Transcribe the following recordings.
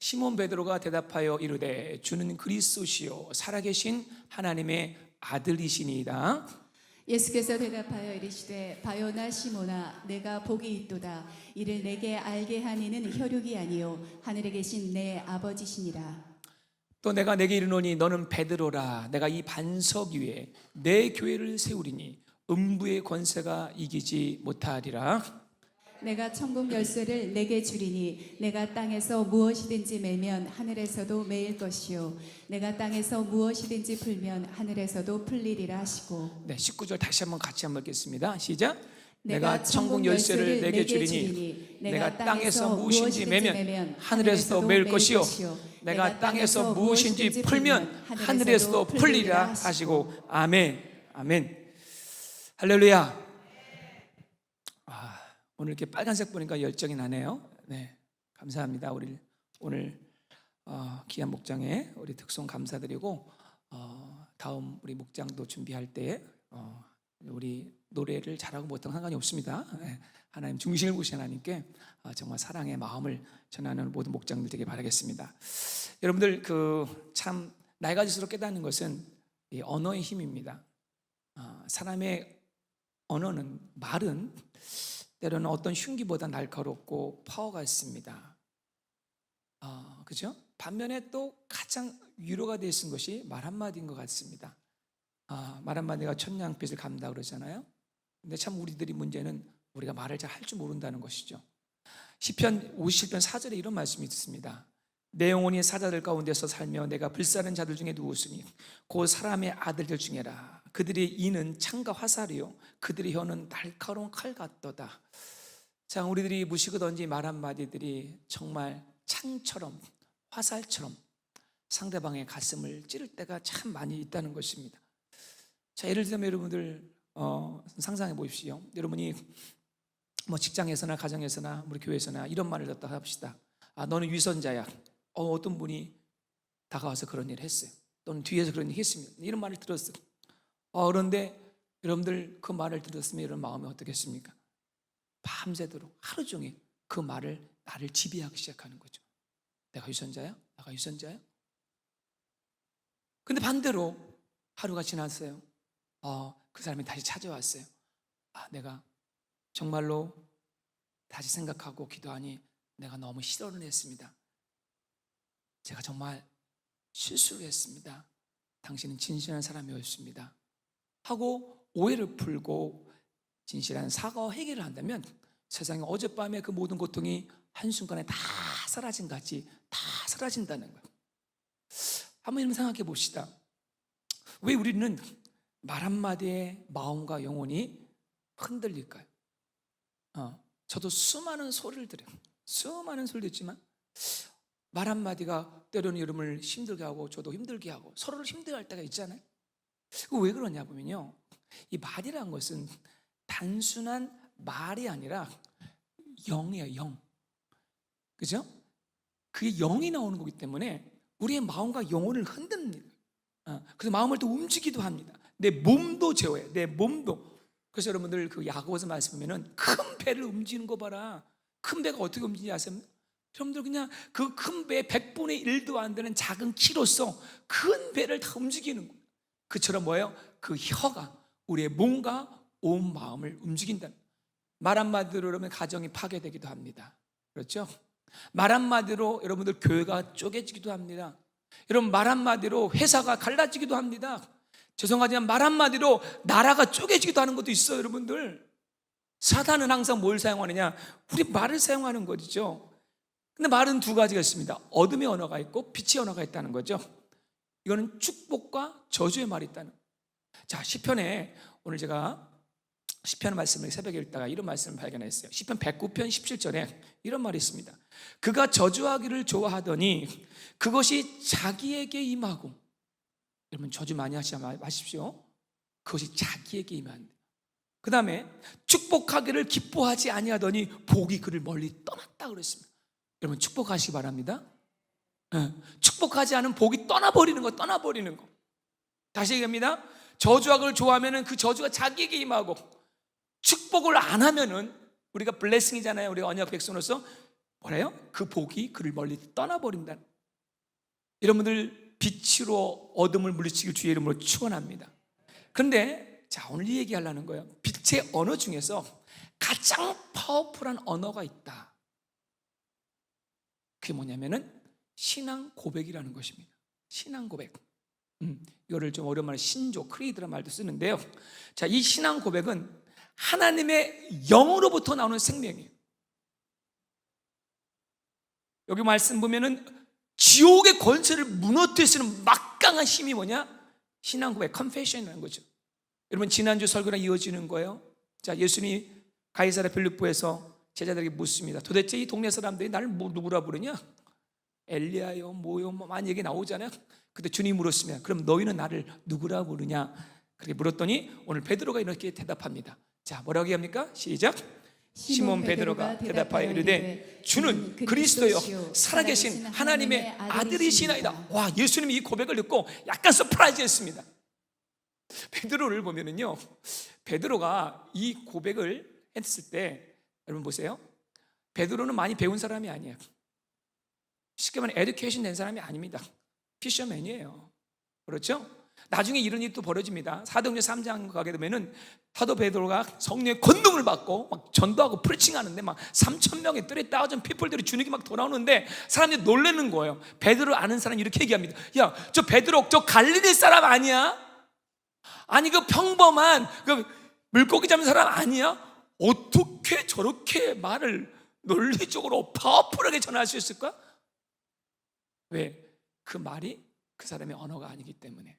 시몬 베드로가 대답하여 이르되 주는 그리스도시요 살아계신 하나님의 아들이시니이다. 예수께서 대답하여 이르시되 바요나 시모나 내가 복이 있도다. 이를 내게 알게 한 이는 혈육이 아니요 하늘에 계신 내 아버지시니라. 또 내가 내게 이르노니 너는 베드로라. 내가 이 반석 위에 내 교회를 세우리니 음부의 권세가 이기지 못하리라. 내가 천국 열쇠를 내게 주리니 내가 땅에서 무엇이든지 매면 하늘에서도 매일 것이요 내가 땅에서 무엇이든지 풀면 하늘에서도 풀리리라 하시고. 네, 19절 다시 한번 같이 한번 읽겠습니다. 시작. 내가 천국 열쇠를 내게 주리니 내가 땅에서 무엇인지 매면 하늘에서도 매일 것이요 내가 땅에서 무엇인지 풀면 하늘에서도 풀리리라 하시고. 아멘. 아멘. 할렐루야. 오늘 이렇게 빨간색 보니까 열정이 나네요. 네, 감사합니다. 우리 오늘 귀한 목장에 우리 특송 감사드리고 다음 우리 목장도 준비할 때 우리 노래를 잘하고 못하고 상관이 없습니다. 네, 하나님 중심을 보신 하나님께 정말 사랑의 마음을 전하는 모든 목장들 되길 바라겠습니다. 여러분들 참 나이가 들수록 깨닫는 것은 이 언어의 힘입니다. 사람의 언어는 말은 때로는 어떤 흉기보다 날카롭고 파워가 있습니다. 그죠? 반면에 또 가장 위로가 되어 있는 것이 말 한마디인 것 같습니다. 말 한마디가 천냥빚을 갚는다 그러잖아요. 근데 참 우리들이 문제는 우리가 말을 잘 할 줄 모른다는 것이죠. 시편 57편 4절에 이런 말씀이 있습니다. 내 영혼이 사자들 가운데서 살며 내가 불사른 자들 중에 누웠으니 곧 사람의 아들들 중에라. 그들의 이는 창과 화살이요 그들의 혀는 날카로운 칼 같도다. 자, 우리들이 무시고 던진 말 한마디들이 정말 창처럼 화살처럼 상대방의 가슴을 찌를 때가 참 많이 있다는 것입니다. 자, 예를 들면 여러분들 상상해 보십시오. 여러분이 뭐 직장에서나 가정에서나 우리 교회에서나 이런 말을 듣다 합시다. 너는 위선자야. 어떤 분이 다가와서 그런 일을 했어요. 또는 뒤에서 그런 일을 했습니다. 이런 말을 들었어요. 그런데 여러분들 그 말을 들었으면 이런 마음이 어떻겠습니까? 밤새도록 하루 종일 그 말을 나를 지배하기 시작하는 거죠. 내가 위선자야? 내가 위선자야? 근데 반대로 하루가 지났어요. 그 사람이 다시 찾아왔어요. 내가 정말로 다시 생각하고 기도하니 내가 너무 실언을 했습니다. 제가 정말 실수를 했습니다. 당신은 진실한 사람이었습니다 하고 오해를 풀고 진실한 사과와 해결을 한다면 세상에 어젯밤에 그 모든 고통이 한순간에 다 사라진 같이 다 사라진다는 거예요. 한번 이런 생각해 봅시다. 왜 우리는 말 한마디에 마음과 영혼이 흔들릴까요? 저도 수많은 소리를 들어요. 수많은 소리를 듣지만 말 한마디가 때로는 여러분을 힘들게 하고 저도 힘들게 하고 서로를 힘들게 할 때가 있잖아요. 왜 그러냐 보면요, 이 말이라는 것은 단순한 말이 아니라 영이에요. 영. 그죠? 그게 영이 나오는 거기 때문에 우리의 마음과 영혼을 흔듭니다. 그래서 마음을 또 움직이기도 합니다. 내 몸도 제어해. 내 몸도. 그래서 여러분들 야고보서 말씀 보면은 큰 배를 움직이는 거 봐라. 큰 배가 어떻게 움직이는지 아세요? 여러분들 그냥 그 큰 배 100분의 1도 안 되는 작은 키로서 큰 배를 다 움직이는 거예요. 그처럼 뭐예요? 그 혀가 우리의 몸과 온 마음을 움직인다. 말 한마디로 여러분 가정이 파괴되기도 합니다. 그렇죠? 말 한마디로 여러분들 교회가 쪼개지기도 합니다. 여러분 말 한마디로 회사가 갈라지기도 합니다. 죄송하지만 말 한마디로 나라가 쪼개지기도 하는 것도 있어요. 여러분들 사탄은 항상 뭘 사용하느냐? 우리 말을 사용하는 거죠. 근데 말은 두 가지가 있습니다. 어둠의 언어가 있고 빛의 언어가 있다는 거죠. 이거는 축복과 저주의 말이 있다는 거예요. 자, 시편에 오늘 제가 시편 말씀을 새벽에 읽다가 이런 말씀을 발견했어요. 시편 109편 17절에 이런 말이 있습니다. 그가 저주하기를 좋아하더니 그것이 자기에게 임하고. 여러분 저주 많이 하지 마십시오. 그것이 자기에게 임한다. 그 다음에 축복하기를 기뻐하지 아니하더니 복이 그를 멀리 떠났다 그랬습니다. 여러분 축복하시기 바랍니다. 축복하지 않은 복이 떠나버리는 거. 다시 얘기합니다. 저주하기를 좋아하면 그 저주가 자기에게 임하고, 축복을 안 하면은 우리가 블레싱이잖아요. 우리가 언약 백성으로서 뭐래요? 그 복이 그를 멀리 떠나버린다. 여러분들 빛으로 어둠을 물리치길 주의 이름으로 축원합니다. 그런데 자, 오늘 이 얘기하려는 거예요. 빛의 언어 중에서 가장 파워풀한 언어가 있다. 그게 뭐냐면은 신앙 고백이라는 것입니다. 신앙 고백. 이거를 좀 어려운 신조, 크리드라는 말도 쓰는데요. 자, 이 신앙 고백은 하나님의 영으로부터 나오는 생명이에요. 여기 말씀 보면은 지옥의 권세를 무너뜨리는 막강한 힘이 뭐냐? 신앙 고백, 컨페션이라는 거죠. 여러분, 지난주 설교랑 이어지는 거예요. 자, 예수님이 가이사랴 빌립보에서 제자들에게 묻습니다. 도대체 이 동네 사람들이 나를 누구라 부르냐? 엘리야요, 뭐요, 뭐 많은 얘기 나오잖아요. 근데 주님이 물었으면 그럼 너희는 나를 누구라 부르냐? 그렇게 물었더니 오늘 베드로가 이렇게 대답합니다. 자, 뭐라고 얘기합니까? 시작. 시몬 베드로가 대답하여 이르되 주는 그리스도요 살아계신 하나님의 아들이시나이다. 와, 예수님이 이 고백을 듣고 약간 서프라이즈했습니다. 베드로를 보면은요, 베드로가 이 고백을 했을 때 여러분 보세요. 베드로는 많이 배운 사람이 아니에요. 쉽게 말하면 에듀케이션 된 사람이 아닙니다. 피셔맨이에요. 그렇죠? 나중에 이런 일이 또 벌어집니다. 사도행전 3장 가게 되면은 사도 베드로가 성령의 권능을 받고 막 전도하고 프리칭하는데 막 3,000명의 3,000 피플들이 주눅이 막 돌아오는데 사람들이 놀라는 거예요. 베드로 아는 사람이 이렇게 얘기합니다. 야, 저 베드로 저 갈릴리 사람 아니야? 아니 그 평범한 그 물고기 잡는 사람 아니야? 어떻게 저렇게 말을 논리적으로 파워풀하게 전할 수 있을까? 왜? 그 말이 그 사람의 언어가 아니기 때문에.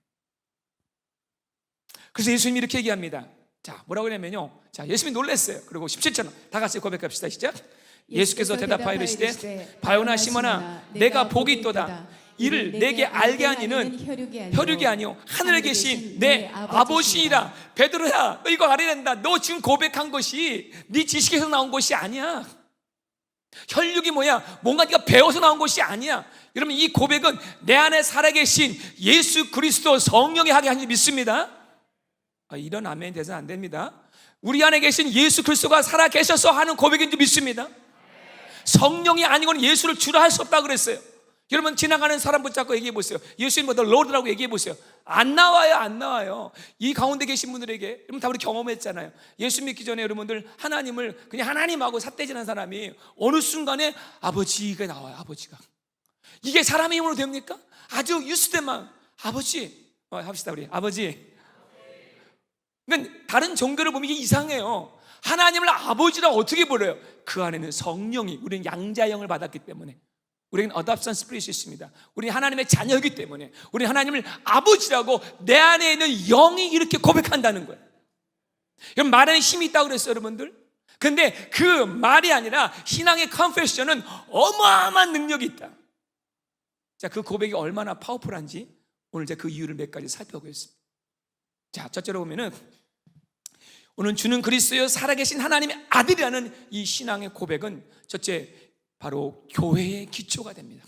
그래서 예수님이 이렇게 얘기합니다. 자, 뭐라고 하냐면요, 자, 예수님이 놀랐어요. 그리고 17절 다 같이 고백합시다. 시작. 예수께서 대답하여 이르시되 바요나 시몬아 내가 복이 있도다. 이를 내게 알게 한 이는 혈육이 아니요 하늘에 계신 내 아버지이라. 베드로야, 너 이거 알아야 된다. 너 지금 고백한 것이 네 지식에서 나온 것이 아니야. 혈육이 뭐야? 뭔가 네가 배워서 나온 것이 아니야. 여러분, 이 고백은 내 안에 살아계신 예수 그리스도 성령이 하게 하는지 믿습니다. 이런 아멘이 돼서는 안 됩니다. 우리 안에 계신 예수 그리스도가 살아계셔서 하는 고백인지 믿습니다. 성령이 아니고는 예수를 주라 할 수 없다고 그랬어요. 여러분, 지나가는 사람 붙잡고 얘기해 보세요. 예수님 뭐 로드라고 얘기해 보세요. 안 나와요, 안 나와요. 이 가운데 계신 분들에게, 여러분 다 우리 경험했잖아요. 예수 믿기 전에 여러분들 하나님을 그냥 하나님하고 삿대질하는 사람이 어느 순간에 아버지가 나와요. 아버지가. 이게 사람의 힘으로 됩니까? 아주 유스때만 아버지 합시다. 우리 아버지. 그러니까 다른 종교를 보면 이게 이상해요. 하나님을 아버지라고 어떻게 부르요? 그 안에는 성령이, 우리는 양자형을 받았기 때문에, 우리는 어답션 스피릿이 있습니다. 우리는 하나님의 자녀이기 때문에 우리는 하나님을 아버지라고 내 안에 있는 영이 이렇게 고백한다는 거예요. 여러분, 말에는 힘이 있다고 그랬어요, 여러분들. 근데 그 말이 아니라 신앙의 컨페션은 어마어마한 능력이 있다. 자, 그 고백이 얼마나 파워풀한지 오늘 제가 그 이유를 몇 가지 살펴보겠습니다. 자, 첫째로 보면은 오늘 주는 그리스도요 살아계신 하나님의 아들이라는 이 신앙의 고백은 첫째, 바로 교회의 기초가 됩니다.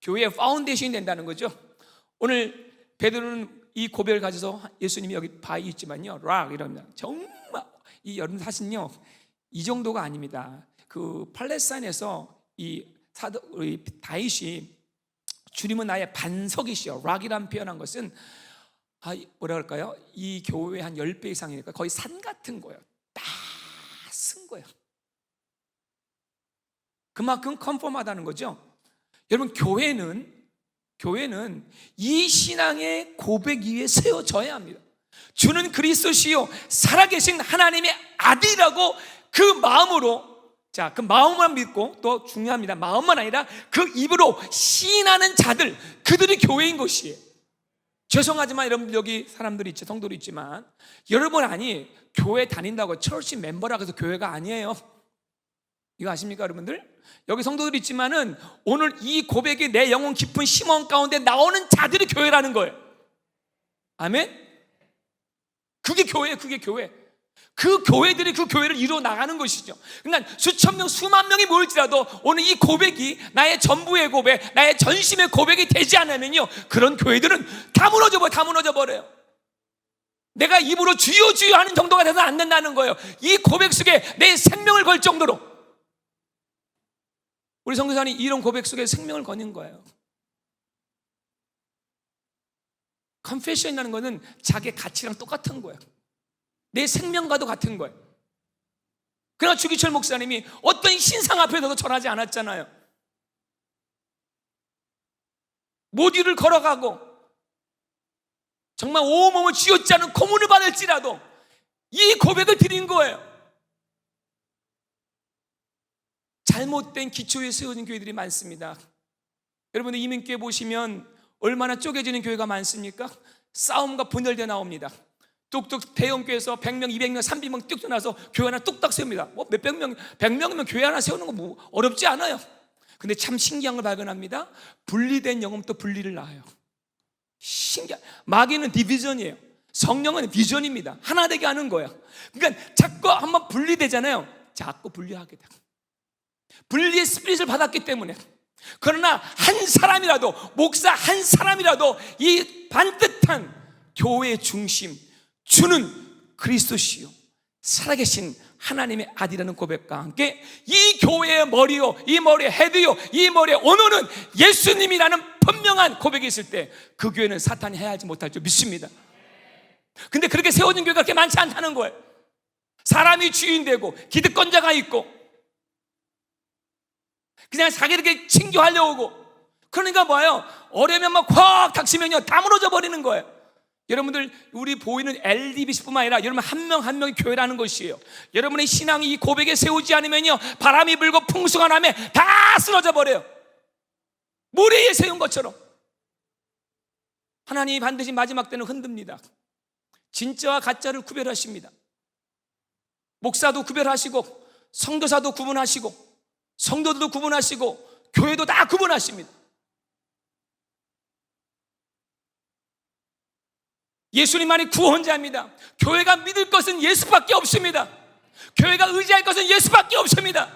교회의 파운데이션이 된다는 거죠. 오늘 베드로는 이 고백을 가져서, 예수님이 여기 바위 있지만요, 락 이럽니다. 정말 이 여러분 사실은요 이 정도가 아닙니다. 그 팔레스타인에서 이 사도 다윗이 주님은 나의 반석이시여, 락이란 표현한 것은 뭐라 그럴까요? 이 교회 한 10배 이상이니까 거의 산 같은 거예요. 다 쓴 거예요. 그만큼 컨펌하다는 거죠. 여러분, 교회는 이 신앙의 고백 위에 세워져야 합니다. 주는 그리스도시요 살아계신 하나님의 아들이라고 그 마음으로, 자, 그 마음만 믿고, 또 중요합니다, 마음만 아니라 그 입으로 시인하는 자들, 그들이 교회인 것이에요. 죄송하지만 여러분, 여기 사람들이 있죠, 성도도 있지만 여러분 아니 교회 다닌다고 처치 멤버라고 해서 교회가 아니에요. 이거 아십니까 여러분들? 여기 성도들이 있지만은 오늘 이 고백이 내 영혼 깊은 심원 가운데 나오는 자들이 교회라는 거예요. 아멘? 그게 교회예요. 그게 교회. 그 교회들이 그 교회를 이루어 나가는 것이죠. 그러니까 수천 명, 수만 명이 모일지라도 오늘 이 고백이 나의 전부의 고백, 나의 전심의 고백이 되지 않으면요, 그런 교회들은 다 무너져 버려요. 내가 입으로 주여 주여 하는 정도가 돼서는 안 된다는 거예요. 이 고백 속에 내 생명을 걸 정도로. 우리 선교사님 이런 고백 속에 생명을 거는 거예요. 컨페션이라는 거는 자기의 가치랑 똑같은 거예요. 내 생명과도 같은 거예요. 그러나 주기철 목사님이 어떤 신상 앞에서도 절하지 않았잖아요. 못 위를 걸어가고 정말 온몸을 쥐어짜지 않은 고문을 받을지라도 이 고백을 드린 거예요. 잘못된 기초에 세워진 교회들이 많습니다. 여러분들 이민교회 보시면 얼마나 쪼개지는 교회가 많습니까? 싸움과 분열돼 나옵니다. 뚝뚝 대형교회에서 100명, 200명, 300명 뚝뚝 나서 교회 하나 뚝딱 세웁니다. 뭐 몇백 명, 100명이면 교회 하나 세우는 거 뭐 어렵지 않아요. 근데 참 신기한 걸 발견합니다. 분리된 영은 또 분리를 낳아요. 마귀는 디비전이에요. 성령은 비전입니다. 하나 되게 하는 거예요. 그러니까 자꾸 한번 분리되잖아요. 자꾸 분리하게 돼. 분리의 스피릿을 받았기 때문에. 그러나 한 사람이라도, 목사 한 사람이라도 이 반듯한 교회의 중심, 주는 그리스도시요 살아계신 하나님의 아들이라는 고백과 함께 이 교회의 머리요, 이 머리의 헤드요, 이 머리의 오너는 예수님이라는 분명한 고백이 있을 때 그 교회는 사탄이 해하지 못할 줄 믿습니다. 근데 그렇게 세워진 교회가 그렇게 많지 않다는 거예요. 사람이 주인 되고 기득권자가 있고 그냥 자기에게 친교하려고 오고, 그러니까 뭐예요? 어려면 막 확 닥치면요 다 무너져 버리는 거예요. 여러분들, 우리 보이는 LDBC뿐만 아니라 여러분 한 명 한 명이 교회라는 것이에요. 여러분의 신앙이 이 고백에 세우지 않으면요 바람이 불고 풍수가 나면 다 쓰러져 버려요. 모래 위에 세운 것처럼. 하나님이 반드시 마지막 때는 흔듭니다. 진짜와 가짜를 구별하십니다. 목사도 구별하시고 성도사도 구분하시고 성도들도 구분하시고 교회도 다 구분하십니다. 예수님만이 구원자입니다. 교회가 믿을 것은 예수밖에 없습니다. 교회가 의지할 것은 예수밖에 없습니다.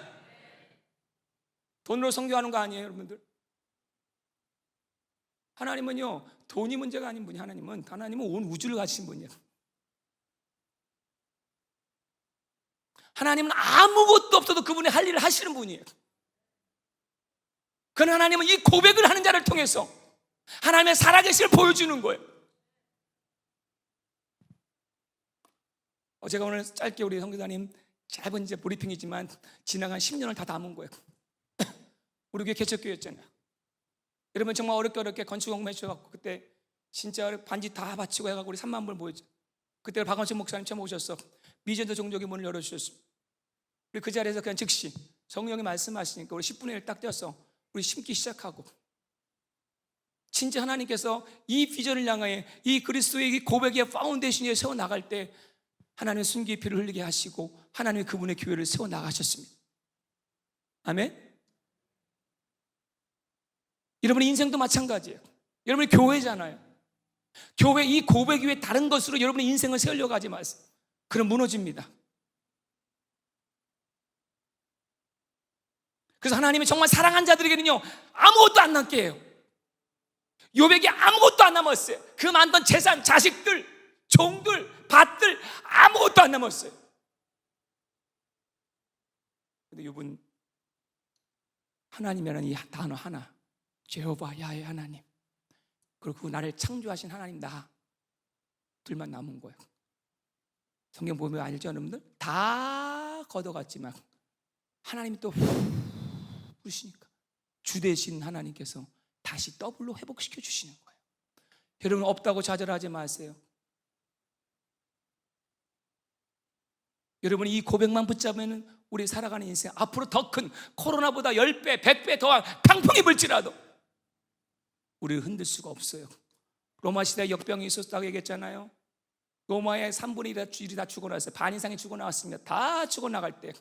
돈으로 선교하는 거 아니에요, 여러분들. 하나님은요 돈이 문제가 아닌 분이 하나님은 온 우주를 가지신 분이에요. 하나님은 아무것도 없어도 그분이 할 일을 하시는 분이에요. 그러나 하나님은 이 고백을 하는 자를 통해서 하나님의 살아계심을 보여주는 거예요. 제가 오늘 짧게 우리 선교사님 짧은 이제 브리핑이지만 지나간 10년을 다 담은 거예요. 우리 교회 개척교회였잖아요. 여러분 정말 어렵게 건축공매 주셔갖고 그때 진짜 반지 다 바치고 해갖고 우리 3만 불 모였죠. 그때 박원순 목사님 처음 오셨어. 미전도 종족의 문을 열어주셨습니다. 우리 그 자리에서 그냥 즉시 성령이 말씀하시니까 우리 10분의 1 딱 떼어서 우리 심기 시작하고, 진짜 하나님께서 이 비전을 향하여 이 그리스도의 이 고백의 파운데이션 위에 세워나갈 때 하나님의 순기의 피를 흘리게 하시고 하나님이 그분의 교회를 세워나가셨습니다. 아멘. 여러분의 인생도 마찬가지예요. 여러분이 교회잖아요. 교회 이 고백 위에 다른 것으로 여러분의 인생을 세우려고 하지 마세요. 그럼 무너집니다. 그래서 하나님이 정말 사랑한 자들에게는요 아무것도 안 남게 해요. 욥에게 아무것도 안 남았어요. 그 많던 재산, 자식들, 종들, 밭들 아무것도 안 남았어요. 근데 욥은 하나님이라는 이 단어 하나, 제호바 야훼 하나님, 그리고 나를 창조하신 하나님 나 둘만 남은 거예요. 성경 보면 알죠, 여러분들? 다 걷어갔지만 하나님이 또 부르시니까 주 대신 하나님께서 다시 더블로 회복시켜 주시는 거예요. 여러분 없다고 좌절하지 마세요. 여러분이 이 고백만 붙잡으면 우리 살아가는 인생 앞으로 더 큰 코로나보다 10배, 100배 더한 강풍이 불지라도 우리를 흔들 수가 없어요. 로마 시대에 역병이 있었다고 얘기했잖아요. 로마의 3분의 1이 다 죽어나왔어요. 반 이상이 죽어나왔습니다. 다 죽어나갈 때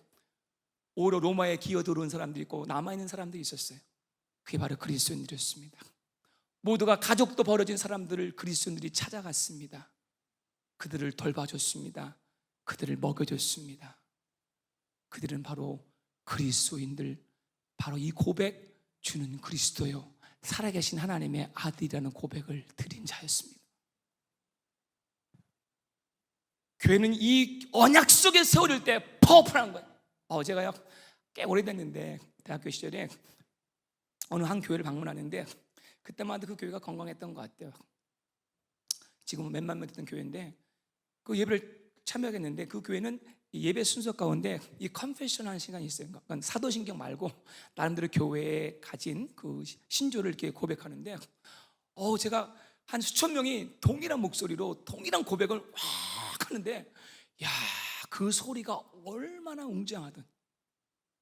오히려 로마에 기어들어온 사람들이 있고 남아있는 사람들이 있었어요. 그게 바로 그리스도인들이었습니다. 모두가 가족도 벌어진 사람들을 그리스도인들이 찾아갔습니다. 그들을 돌봐줬습니다. 그들을 먹여줬습니다. 그들은 바로 그리스도인들, 바로 이 고백, 주는 그리스도요 살아계신 하나님의 아들이라는 고백을 드린 자였습니다. 교회는 이 언약 속에 세워질 때 파워풀한 거예요. 제가요 꽤 오래됐는데 대학교 시절에 어느 한 교회를 방문하는데 그때마다 그 교회가 건강했던 것 같아요. 지금은 몇만 명 됐던 교회인데 그 예배를 참여하겠는데 그 교회는 이 예배 순서 가운데 이 컨페션 하는 시간이 있어요. 그러니까 사도신경 말고 나름대로 교회에 가진 그 신조를 이렇게 고백하는데 제가 한 수천 명이 동일한 목소리로 동일한 고백을 확 하는데 야, 그 소리가 얼마나 웅장하든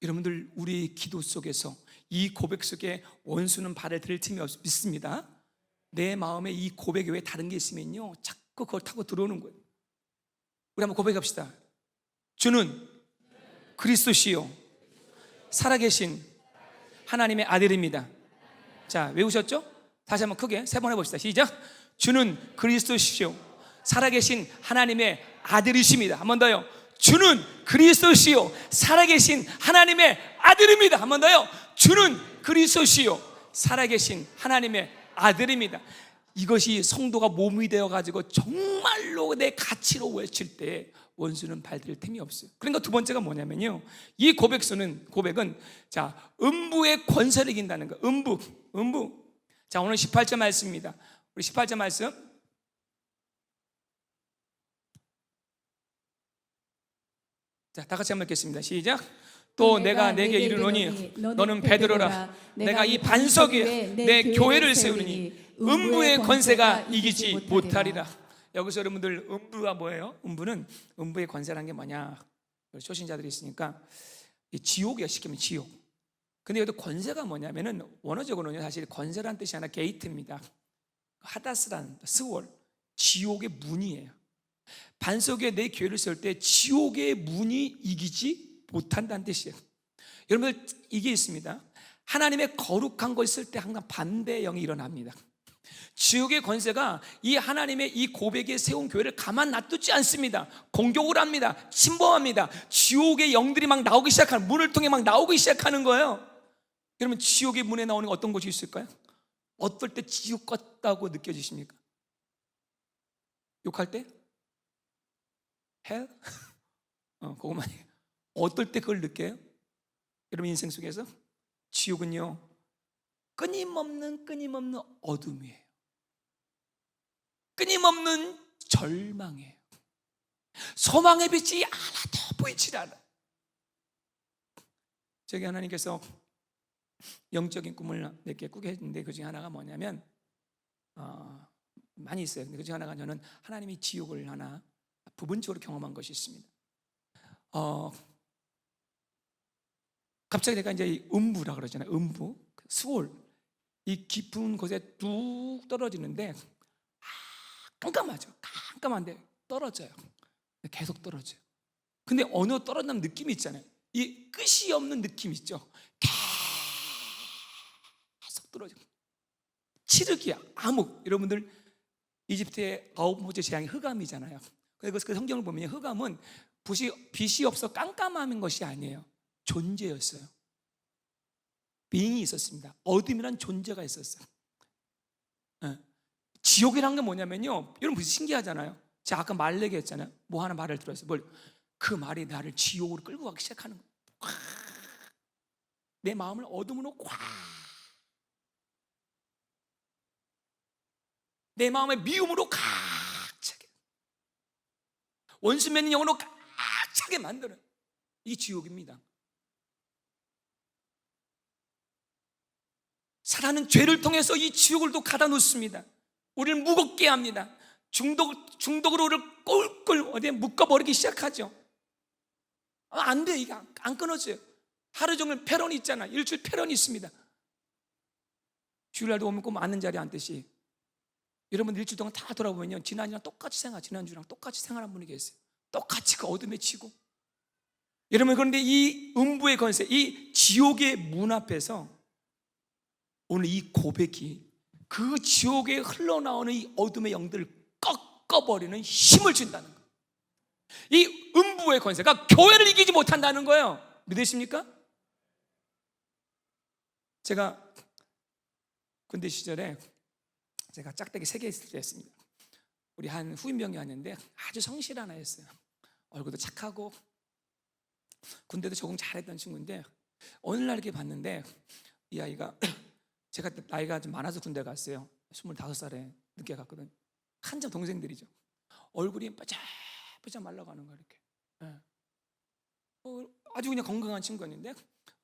여러분들 우리 기도 속에서 이 고백 속에 원수는 발을 들 틈이 없습니다. 내 마음에 이 고백 외에 다른 게 있으면요 자꾸 그걸 타고 들어오는 거예요. 우리 한번 고백합시다. 주는 그리스도시요 살아계신 하나님의 아들입니다. 자, 외우셨죠? 다시 한번 크게 3번 해봅시다. 시작. 주는 그리스도시요 살아계신 하나님의 아들이십니다. 한 번 더요. 주는 그리스도시요 살아계신 하나님의 아들입니다. 한 번 더요. 주는 그리스도시요 살아계신 하나님의 아들입니다. 이것이 성도가 몸이 되어가지고 정말로 내 가치로 외칠 때 원수는 발들 틈이 없어요. 그러니까 두 번째가 뭐냐면요, 이 고백은 자, 음부의 권세를 이긴다는 거. 음부. 자, 오늘 18절 말씀입니다. 우리 18절 말씀 자, 다 같이 한번 읽겠습니다. 시작. 또 내가 내게 이르노니 너는 베드로라. 내가 이 반석 위에 내 교회를 세우리니 음부의 권세가 이기지 못하리라. 여기서 여러분들 음부가 뭐예요? 음부의 권세라는 게 뭐냐? 초신자들이 있으니까 지옥이야. 시키면 지옥. 근데 여기도 권세가 뭐냐면은 원어적으로는 사실 권세라는 뜻이 아니라 게이트입니다. 하다스라는 스월, 지옥의 문이에요. 반석 위에 내 교회를 세울 때 지옥의 문이 이기지 못한다는 뜻이에요. 여러분들 이게 있습니다. 하나님의 거룩한 걸 쓸 때 항상 반대의 영이 일어납니다. 지옥의 권세가 이 하나님의 이 고백에 세운 교회를 가만 놔두지 않습니다. 공격을 합니다. 침범합니다. 지옥의 영들이 막 나오기 시작하는, 문을 통해 막 나오기 시작하는 거예요. 여러분 지옥의 문에 나오는 어떤 곳이 있을까요? 어떨 때 지옥 같다고 느껴지십니까? 욕할 때? 헬? 그것만 어떨 때 그걸 느껴요? 여러분 인생 속에서 지옥은요 끊임없는 어둠이에요. 끊임없는 절망이에요. 소망의 빛이 하나도 보이질 않아. 저기 하나님께서 영적인 꿈을 몇 개 꾸게 했는데 그 중에 하나가 뭐냐면 많이 있어요. 근데 그 중에 하나가 저는 하나님이 지옥을 하나 부분적으로 경험한 것이 있습니다. 갑자기 내가 이제 이 음부라 그러잖아요. 음부, 스월, 이 깊은 곳에 뚝 떨어지는데 깜깜한데 떨어져요. 계속 떨어져요. 근데 어느 떨어진다는 느낌이 있잖아요. 이 끝이 없는 느낌 있죠. 계속 떨어져. 칠흑이야, 암흑. 여러분들 이집트의 9번째 재앙이 흑암이잖아요. 그래서 그 성경을 보면 흑암은 빛이 없어 깜깜한 것이 아니에요. 존재였어요. being이 있었습니다. 어둠이란 존재가 있었어요. 지옥이란 게 뭐냐면요, 여러분 무슨 신기하잖아요. 제가 아까 말 얘기했잖아요. 뭐 하나 말을 들었어요. 그 말이 나를 지옥으로 끌고 가기 시작하는 거예요. 내 마음을 어둠으로 내 마음의 미움으로 차게, 원수 맺는 영으로 차게 만드는 이 지옥입니다. 사단은 죄를 통해서 이 지옥을 또 가다 놓습니다. 우리를 무겁게 합니다. 중독으로 우리를 꼴꼴 어디에 묶어버리기 시작하죠. 안 돼, 이게 안 끊어져요. 하루 종일 패런이 있잖아. 일주일 패런이 있습니다. 주일날도 오면 꼭 앉는 자리에 앉듯이 여러분 일주일 동안 다 돌아보면요, 지난주랑 똑같이 생활한 분이 계세요. 똑같이 그 어둠에 치고. 여러분 그런데 이 음부의 권세, 이 지옥의 문 앞에서 오늘 이 고백이 그 지옥에 흘러나오는 이 어둠의 영들을 꺾어버리는 힘을 준다는 거예요. 이 음부의 권세가 교회를 이기지 못한다는 거예요. 믿으십니까? 제가 군대 시절에 제가 짝대기 3개 있을 때였습니다. 우리 한 후임병이 왔는데 아주 성실한 아이였어요. 얼굴도 착하고 군대도 적응 잘했던 친구인데 어느 날 이렇게 봤는데 이 아이가 제가 나이가 좀 많아서 군대 갔어요. 25살에 늦게 갔거든. 한참 동생들이죠. 얼굴이 바짝바짝 말라가는 거야 이렇게. 예. 아주 그냥 건강한 친구였는데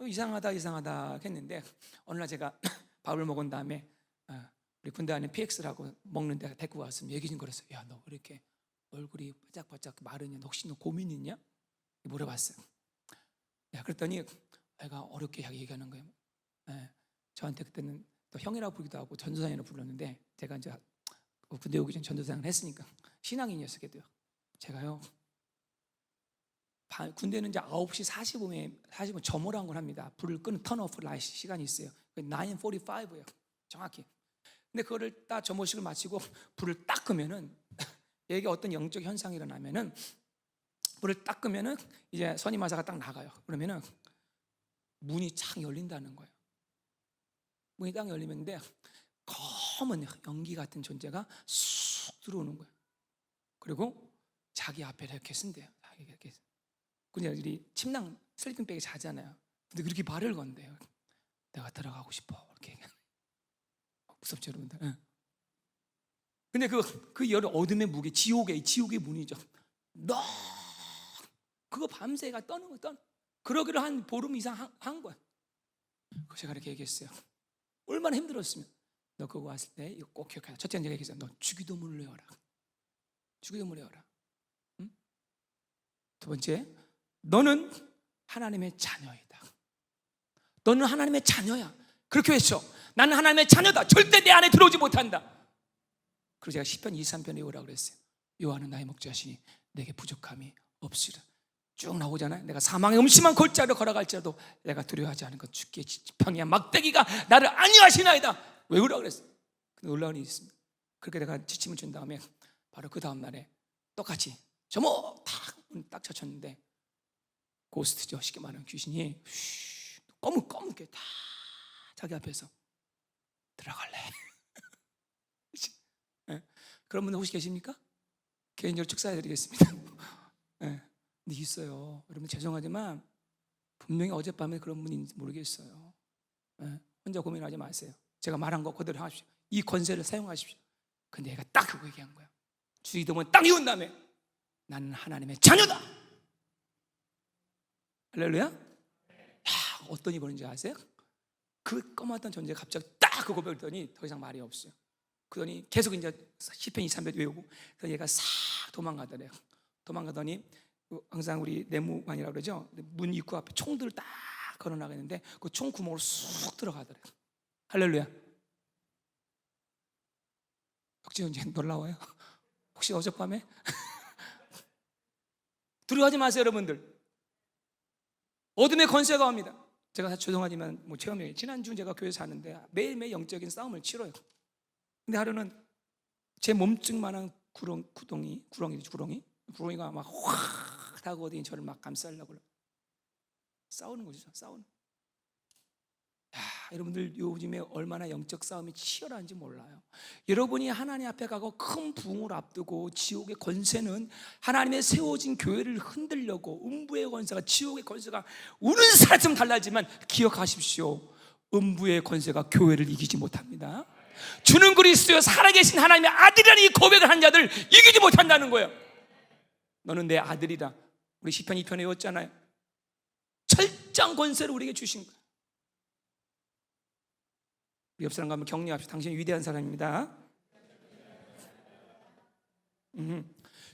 이상하다 했는데 어느 날 제가 밥을 먹은 다음에 우리 군대 안에 PX라고 먹는 데 데리고 왔으면 얘기 좀 걸었어요. 야, 너 왜 이렇게 얼굴이 바짝바짝 마르냐? 너 혹시 너 고민 있냐? 물어봤어요. 야, 그랬더니 애가 어렵게 얘기하는 거예요. 예. 저한테 그때는 또 형이라고 부르기도 하고 전도사님이라고 불렀는데 제가 이제 군대 오기 전 전도사님을 했으니까 신앙인이었어요. 제가요 군대는 이제 9시 45분 점호라는 걸 합니다. 불을 끄는 턴오프 라이트 시간이 있어요. 9:45예요 정확히. 근데 그거를 딱 점호식을 마치고 불을 딱 끄면은 이게 어떤 영적 현상이 일어나면은 불을 딱 끄면은 이제 선임하사가 딱 나가요. 그러면은 문이 착 열린다는 거예요. 문이 딱 열리는데 검은 연기 같은 존재가 쑥 들어오는 거예요. 그리고 자기 앞에 이렇게 쓴대요. 이렇게. 근데 우리 침낭 슬리핑백에 자잖아요. 근데 그렇게 발을 건대요. 내가 들어가고 싶어. 이렇게. 무섭죠, 여러분들? 응. 근데 그 여름 어둠의 무게, 지옥의 문이죠. 그거 밤새가 떠는 거. 그러기로 한 보름 이상 한 거야. 제가 이렇게 얘기했어요. 얼마나 힘들었으면. 너 그거 왔을 때 이거 꼭 기억해라. 첫째 제가 얘기했어요. 너 주기도문을 외워라. 주기도문을 외워라. 응? 두 번째, 너는 하나님의 자녀이다. 너는 하나님의 자녀야. 그렇게 외쳐. 나는 하나님의 자녀다. 절대 내 안에 들어오지 못한다. 그리고 제가 시편 23편에 외우라고 그랬어요. 여호와는 나의 목자시니 내게 부족함이 없으리라. 쭉 나오잖아요. 내가 사망의 음침한 골짜기로 걸어갈지라도 내가 두려워하지 않은 것 주께 지팡이야 막대기가 나를 안위하시나이다. 외우라고 그랬어요. 근데 놀라운 일이 있습니다. 그렇게 내가 지침을 준 다음에 바로 그 다음 날에 똑같이 저모 딱 쳤는데 고스트죠. 쉽게 말하면 귀신이 검게 다 자기 앞에서 들어갈래. 네. 그런 분들 혹시 계십니까? 개인적으로 축사해드리겠습니다. 네. 근데 있어요. 여러분 죄송하지만 분명히 어젯밤에 그런 분인지 모르겠어요. 네. 혼자 고민하지 마세요. 제가 말한 거 그대로 하십시오. 이 권세를 사용하십시오. 근데 얘가 딱 그거 얘기한 거야. 주의도문 딱 이은 다음에 나는 하나님의 자녀다. 할렐루야. 야, 어떤 일이 벌어진지 아세요? 그 검었던 존재가 갑자기 딱 그 고백을 했더니 더 이상 말이 없어요. 그러더니 계속 이제 시편 23편 외우고 그래서 얘가 싹 도망가더래요. 도망가더니 항상 우리 내무관이라고 그러죠. 문 입구 앞에 총들을 딱 걸어나가는데 그 총 구멍으로 쑥 들어가더래요. 할렐루야. 역시 이제 놀라워요. 혹시 어젯밤에 두려워하지 마세요, 여러분들. 어둠의 권세가 옵니다. 제가 죄송하지만 체험이 지난주 제가 교회에서 하는데 매일매일 영적인 싸움을 치러요. 근데 하루는 제 몸증만한 구렁이가 막 확 다가오더니 저를 막 감싸려고 싸우는 거죠. 싸우는. 야, 여러분들 요즘에 얼마나 영적 싸움이 치열한지 몰라요. 여러분이 하나님 앞에 가고 큰 부흥을 앞두고 지옥의 권세는 하나님의 세워진 교회를 흔들려고 음부의 권세가 지옥의 권세가 우는 사람 달라지만 기억하십시오. 음부의 권세가 교회를 이기지 못합니다. 주는 그리스도여 살아계신 하나님의 아들이라는 이 고백을 한 자들 이기지 못한다는 거예요. 너는 내 아들이다. 우리 시편 2편에 외웠잖아요. 철장 권세를 우리에게 주신 거예요. 옆 사람 가면 격려합시다. 당신이 위대한 사람입니다.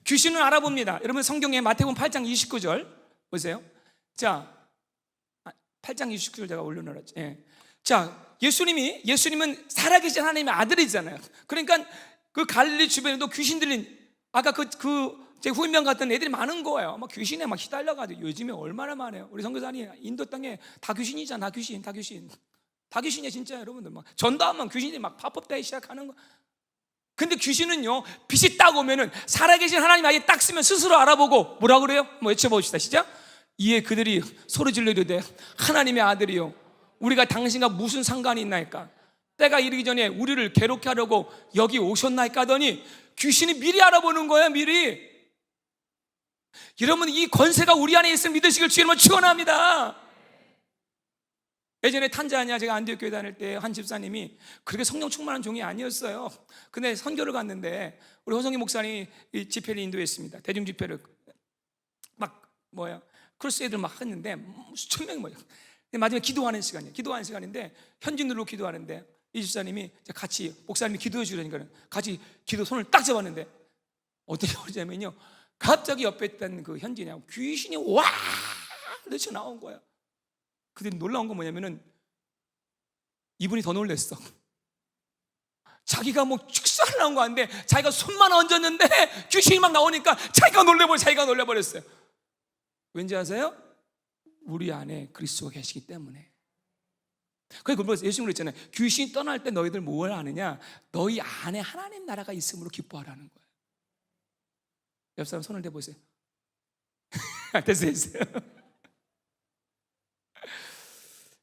귀신을 알아봅니다. 여러분 성경에 마태복음 8장 29절 보세요. 자, 8장 29절 제가 올려놓았죠. 예. 자, 예수님은 살아계신 하나님의 아들이잖아요. 그러니까 그 갈릴리 주변에도 귀신 들린 아까 제 후임병 같은 애들이 많은 거예요. 막 귀신에 막 시달려가지고 요즘에 얼마나 많아요. 우리 선교사님 인도 땅에 다 귀신이잖아. 다 귀신이야 진짜. 여러분들 막 전도하면 귀신이 막 팝업되기 시작하는 거. 근데 귀신은요 빛이 딱 오면은 살아계신 하나님 아예 딱 쓰면 스스로 알아보고 뭐라 그래요? 외쳐봅시다. 시작. 이에 그들이 소리 질러 이르되 하나님의 아들이요 우리가 당신과 무슨 상관이 있나이까? 때가 이르기 전에 우리를 괴롭게 하려고 여기 오셨나이까 하더니 귀신이 미리 알아보는 거예요. 미리. 여러분 이 권세가 우리 안에 있음을 믿으시길 주님은 축원합니다. 예전에 탄자니아 제가 안디옥 교회 다닐 때 한 집사님이 그렇게 성령 충만한 종이 아니었어요. 근데 선교를 갔는데 우리 허성기 목사님이 이 집회를 인도했습니다. 대중 집회를 막 크루세이드를 막 했는데 수천 명이 모여. 마지막에 기도하는 시간이에요. 기도하는 시간인데 현진으로 기도하는데 이 집사님이 같이 목사님이 기도해 주려니까 같이 기도 손을 딱 잡았는데 어떻게 그러냐면요, 갑자기 옆에 있던 그 현진이하고 귀신이 와 그렇게 나온 거야. 근데 놀라운 건 뭐냐면은 이분이 더 놀랬어. 자기가 뭐 축사를 나온 거 아닌데 자기가 손만 얹었는데 귀신이 막 나오니까 자기가 놀래버렸어요. 왠지 아세요? 우리 안에 그리스도가 계시기 때문에. 그래서 예수님 그랬잖아요. 귀신이 떠날 때 너희들 뭘 아느냐? 너희 안에 하나님 나라가 있음으로 기뻐하라는 거예요. 옆 사람 손을 대보세요. 됐어요.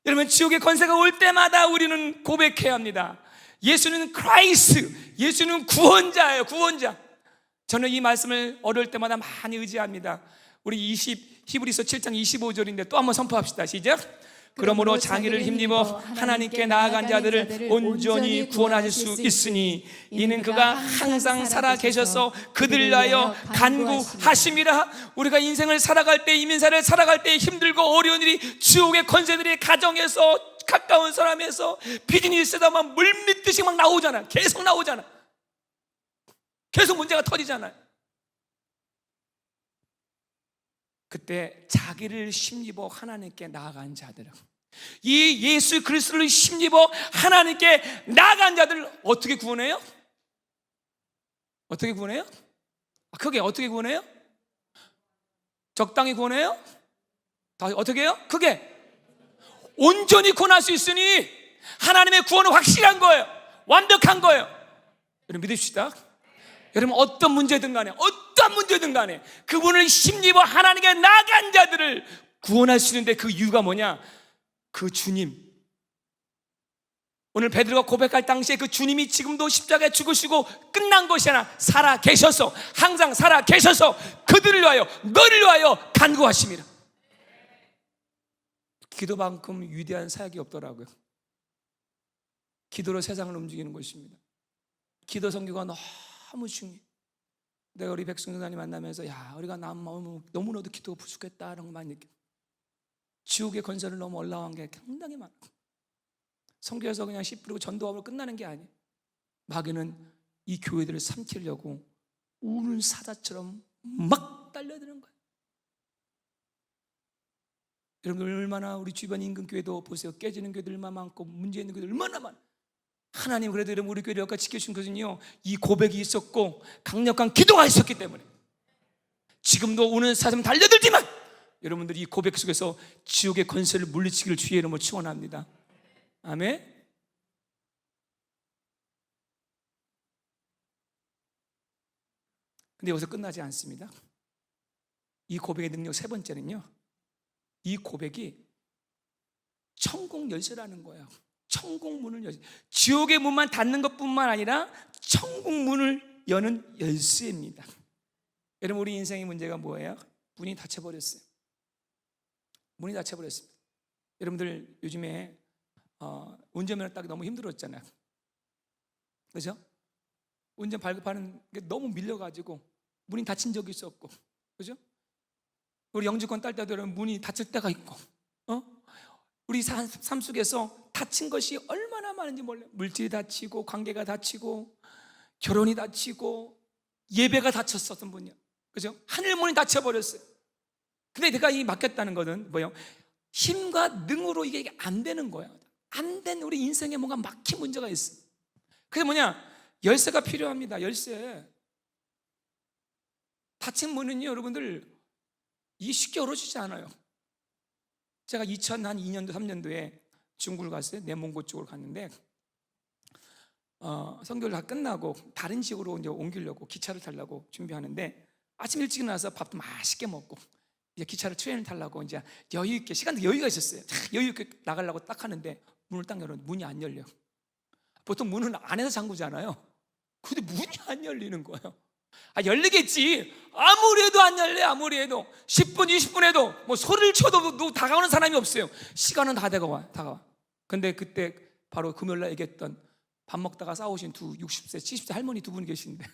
여러분, 지옥의 권세가 올 때마다 우리는 고백해야 합니다. 예수는 크라이스트, 예수는 구원자예요. 구원자. 저는 이 말씀을 어려울 때마다 많이 의지합니다. 우리 히브리서 7장 25절인데 또 한번 선포합시다. 시작. 그러므로 자기를 힘입어 하나님께 나아간 자들을 온전히 구원하실 수 있으니 이는 그가 항상 살아 계셔서 그들을 위하여 간구하심이라. 우리가 인생을 살아갈 때, 이민사를 살아갈 때 힘들고 어려운 일이, 지옥의 권세들이 가정에서, 가까운 사람에서, 비즈니스에다 막 물밀듯이 막 나오잖아. 계속 나오잖아. 계속 문제가 터지잖아요. 그때 자기를 힘입어 하나님께 나아간 자들은, 이 예수 그리스도를 힘입어 하나님께 나아간 자들을 어떻게 구원해요? 어떻게 구원해요? 크게 어떻게 구원해요? 적당히 구원해요? 어떻게 해요? 크게 온전히 구원할 수 있으니 하나님의 구원은 확실한 거예요. 완벽한 거예요. 여러분 믿읍시다. 여러분 어떤 문제든 간에 그분을 힘입어 하나님께 나아간 자들을 구원할 수 있는데 그 이유가 뭐냐? 그 주님. 오늘 베드로가 고백할 당시에 그 주님이 지금도 십자가에 죽으시고 끝난 것이 아니라 살아 계셔서, 항상 살아 계셔서 그들을 위하여, 너를 위하여 간구하심이라. 기도만큼 위대한 사역이 없더라고요. 기도로 세상을 움직이는 것입니다. 기도 선교가 너무 중요해. 내가 우리 백승전사님 만나면서 우리가 너무나도 기도가 부족했다 이런 거 많이 느껴. 지옥의 건설을 너무 올라간 게 상당히 많아. 선교에서 그냥 씨 뿌리고 전도하고 끝나는 게 아니에요. 마귀는 이 교회들을 삼키려고 우는 사자처럼 막 달려드는 거예요. 여러분들 얼마나 우리 주변 인근 교회도 보세요. 깨지는 교회들 얼마나 많고 문제 있는 교회들 얼마나 많아. 하나님 그래도 여러분 우리 교회를 여기까지 지켜주신 것은요, 이 고백이 있었고 강력한 기도가 있었기 때문에. 지금도 우는 사슴 달려들지만 여러분들이 이 고백 속에서 지옥의 권세를 물리치기를 주의 이름으로 축원합니다. 아멘. 근데 여기서 끝나지 않습니다. 이 고백의 능력 세 번째는요, 이 고백이 천국 열쇠라는 거예요. 천국 문을 열, 지옥의 문만 닫는 것뿐만 아니라 천국 문을 여는 열쇠입니다. 여러분 우리 인생의 문제가 뭐예요? 문이 닫혀버렸어요. 문이 닫혀버렸습니다. 여러분들 요즘에 운전면허 따기 너무 힘들었잖아요. 그렇죠? 운전 발급하는 게 너무 밀려가지고 문이 닫힌 적이 있었고, 그렇죠? 우리 영주권 딸 때도 여러분 문이 닫힐 때가 있고, 우리 삶 속에서 닫힌 것이 얼마나 많은지 몰라요. 물질이 닫히고, 관계가 닫히고, 결혼이 닫히고, 예배가 닫혔었던 분이요, 그죠? 하늘 문이 닫혀버렸어요. 근데 내가 이 맡겼다는 것은 뭐예요? 힘과 능으로 이게 안 되는 거예요. 안 된 우리 인생에 뭔가 막힌 문제가 있어요. 그게 뭐냐? 열쇠가 필요합니다. 열쇠. 닫힌 문은요, 여러분들 이 쉽게 열어지지 않아요. 제가 2002년도 3년도에 중국을 갔어요. 내몽고 쪽으로 갔는데 선교를 다 끝나고 다른 지역으로 이제 옮기려고 기차를 타려고 준비하는데 아침 일찍 나와서 밥도 맛있게 먹고 이제 기차를 트레인을 타려고 이제 여유 있게, 시간도 여유가 있었어요. 여유 있게 나가려고 딱 하는데 문을 딱 열었는데 문이 안 열려. 보통 문은 안에서 잠그잖아요. 근데 문이 안 열리는 거예요. 열리겠지. 아무리 해도 안 열려. 아무리 해도 10분 20분 해도 뭐 소리를 쳐도 다가오는 사람이 없어요. 시간은 다 다가와. 근데 그때 바로 금요일날 얘기했던 밥 먹다가 싸우신 두 60세, 70세 할머니 두 분 계시는데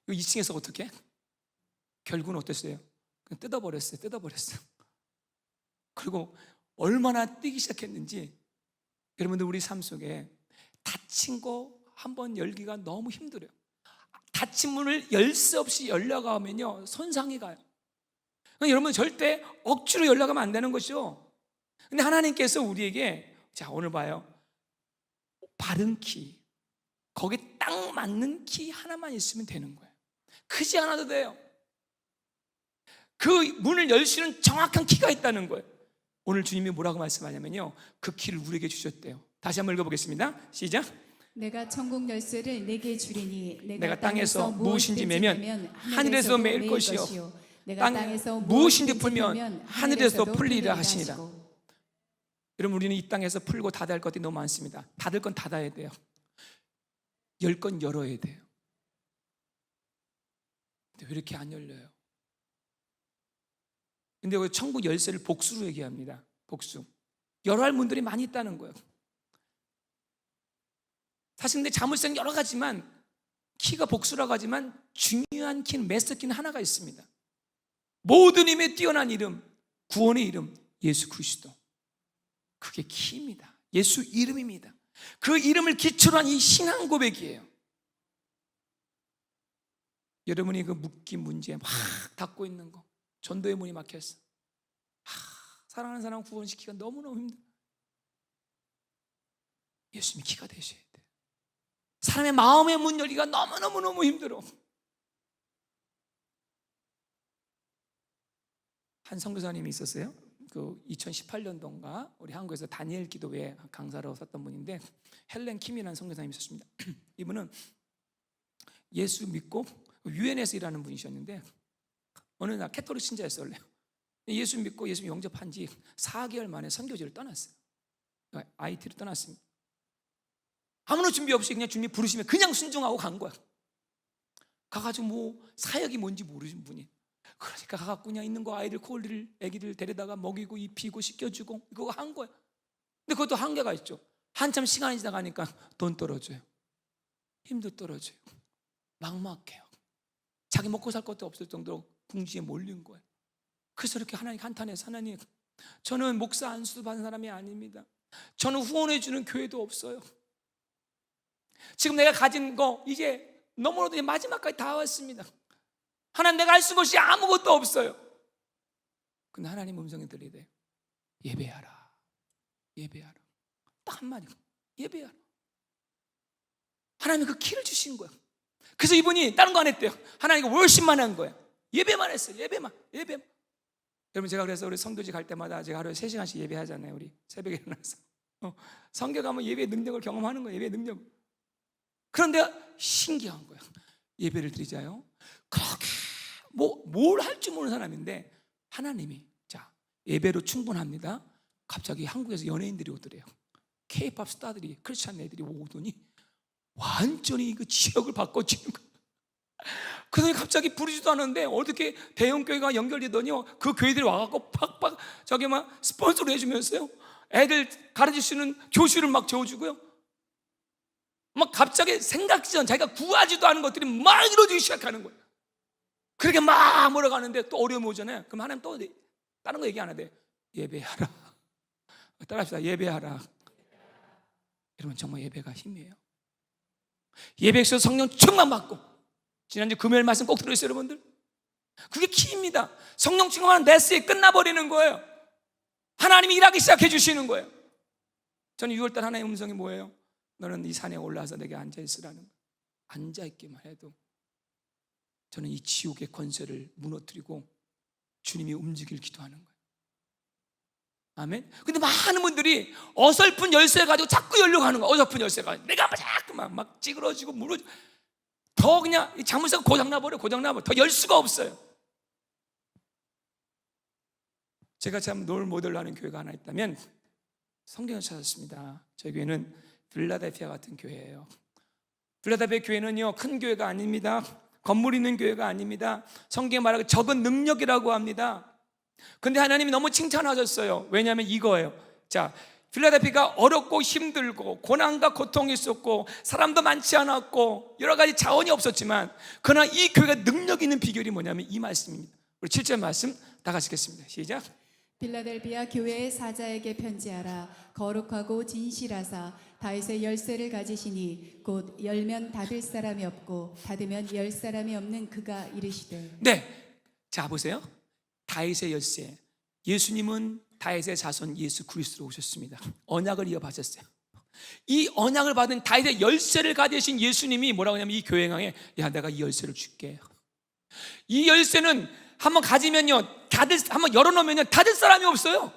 이거 2층에서 어떻게? 결국은 어땠어요? 그냥 뜯어버렸어요. 그리고 얼마나 뛰기 시작했는지, 여러분들 우리 삶 속에 닫힌 거 한번 열기가 너무 힘들어요. 닫힌 문을 열 수 없이 열려가면요 손상이 가요. 그러니까 여러분 절대 억지로 열려가면 안 되는 것이죠. 근데 하나님께서 우리에게, 자 오늘 봐요, 바른 키, 거기에 딱 맞는 키 하나만 있으면 되는 거예요. 크지 않아도 돼요. 그 문을 열 수 있는 정확한 키가 있다는 거예요. 오늘 주님이 뭐라고 말씀하냐면요, 그 키를 우리에게 주셨대요. 다시 한번 읽어보겠습니다. 시작. 내가 천국 열쇠를 내게 주리니 내가 땅에서 무엇인지 매면 하늘에서 매일 것이요 내가 땅에서 무엇인지 풀면 하늘에서 풀리리라 하시니라. 여러분 우리는 이 땅에서 풀고 닫아야 할 것들이 너무 많습니다. 닫을 건 닫아야 돼요. 열 건 열어야 돼요. 근데 왜 이렇게 안 열려요? 근데 왜 천국 열쇠를 복수로 얘기합니다. 복수. 열어야 할 문들이 많이 있다는 거예요. 사실 근데 자물쇠는 여러 가지만 키가 복수라고 하지만 중요한 키는, 마스터 키는 하나가 있습니다. 모든 힘에 뛰어난 이름, 구원의 이름, 예수 그리스도. 그게 키입니다. 예수 이름입니다. 그 이름을 기초로 한 이 신앙 고백이에요. 여러분이 그 묶인 문제에 막 닫고 있는 거, 전도의 문이 막혔어. 사랑하는 사람 구원시키기가 너무너무 힘들어. 예수님이 키가 되셔야 돼. 사람의 마음의 문 열기가 너무너무 힘들어. 한 선교사님이 있었어요. 그 2018년도인가 우리 한국에서 다니엘 기도회 강사로 썼던 분인데, 헬렌 킴이라는 선교사님이 있었습니다. 이분은 예수 믿고 유엔에서 일하는 분이셨는데 어느 날 캐톨릭 신자였어요. 원래 예수 믿고 예수 영접한 지 4개월 만에 선교지를 떠났어요. IT를 떠났습니다. 아무런 준비 없이 그냥 주님이 부르시면 그냥 순종하고 간 거야. 가가지고 뭐 사역이 뭔지 모르신 분이, 그러니까 가갖고 그냥 있는 거 아이들 콜리를 애기들 데려다가 먹이고 입히고 씻겨주고 그거 한 거야. 근데 그것도 한계가 있죠. 한참 시간이 지나가니까 돈 떨어져요. 힘도 떨어져요. 막막해요. 자기 먹고 살 것도 없을 정도로 궁지에 몰린 거예요. 그래서 이렇게 하나님 한탄해서, 하나님 저는 목사 안수 받은 사람이 아닙니다. 저는 후원해 주는 교회도 없어요. 지금 내가 가진 거 이제 너무나도 이제 마지막까지 다 왔습니다. 하나님 내가 할 수 있는 것이 아무것도 없어요. 근데 하나님 음성이 들리대요. 예배하라. 예배하라. 딱 한마디. 예배하라. 하나님이 그 키를 주신 거야. 그래서 이분이 다른 거 안 했대요. 하나님이 월십만 한 거야. 예배만 했어요. 예배만. 여러분 제가 그래서 우리 성교지 갈 때마다 제가 하루에 3시간씩 예배하잖아요. 우리 새벽에 일어나서 성교 가면 예배의 능력을 경험하는 거예요. 예배의 능력. 그런데 신기한 거예요. 예배를 드리자요. 그렇게 뭘 할 줄 모르는 사람인데 하나님이 자 예배로 충분합니다. 갑자기 한국에서 연예인들이 오더래요. K-팝 스타들이, 크리스찬 애들이 오더니 완전히 그 지역을 바꿔주는 거예요. 그래서 갑자기 부르지도 않았는데 어떻게 대형교회가 연결되더니요, 그 교회들이 와갖고 팍팍 저기 막 스폰서를 해주면서요, 애들 가르칠 수 있는 교실을 막 재워주고요, 막 갑자기 생각지 전 자기가 구하지도 않은 것들이 막 이루어지기 시작하는 거예요. 그렇게 막 몰아가는데 또 어려움이 오잖아요. 그럼 하나님 또 다른 거 얘기 안 하대. 예배하라. 따라합시다. 예배하라. 여러분 정말 예배가 힘이에요. 예배에서 성령 충만 받고, 지난주 금요일 말씀 꼭 들으셨어요 여러분들? 그게 키입니다. 성령 충만은 내스에 끝나버리는 거예요. 하나님이 일하기 시작해 주시는 거예요. 저는 6월달 하나님의 음성이 뭐예요? 너는 이 산에 올라와서 내게 앉아있으라는 거예요. 앉아있기만 해도 저는 이 지옥의 권세를 무너뜨리고 주님이 움직일 기도하는 거예요. 아멘. 근데 많은 분들이 어설픈 열쇠 가지고 자꾸 열려고 하는 거예요. 어설픈 열쇠 가지고 내가 자꾸 막 찌그러지고 무너지고, 더 그냥 자물쇠가 고장나버려. 더 열 수가 없어요. 제가 참 롤 모델로 하는 교회가 하나 있다면 성경을 찾았습니다. 저희 교회는 필라델피아 같은 교회예요. 필라델피아 교회는요 큰 교회가 아닙니다. 건물 있는 교회가 아닙니다. 성경에 말하고 적은 능력이라고 합니다. 근데 하나님이 너무 칭찬하셨어요. 왜냐하면 이거예요. 자, 필라델피아가 어렵고 힘들고 고난과 고통이 있었고 사람도 많지 않았고 여러 가지 자원이 없었지만, 그러나 이 교회가 능력 있는 비결이 뭐냐면 이 말씀입니다. 우리 7절 말씀 다 같이 읽겠습니다. 시작. 빌라델비아 교회의 사자에게 편지하라. 거룩하고 진실하사 다윗의 열쇠를 가지시니 곧 열면 닫을 사람이 없고 닫으면 열 사람이 없는 그가 이르시되. 네, 자 보세요. 다윗의 열쇠. 예수님은 다윗의 자손 예수 그리스도로 오셨습니다. 언약을 이어받았어요. 이 언약을 받은 다윗의 열쇠를 가지신 예수님이 뭐라고 하냐면 이 교회 강에, 야 내가 이 열쇠를 줄게. 이 열쇠는 한번 가지면요, 한번 열어놓으면요 닫을 사람이 없어요.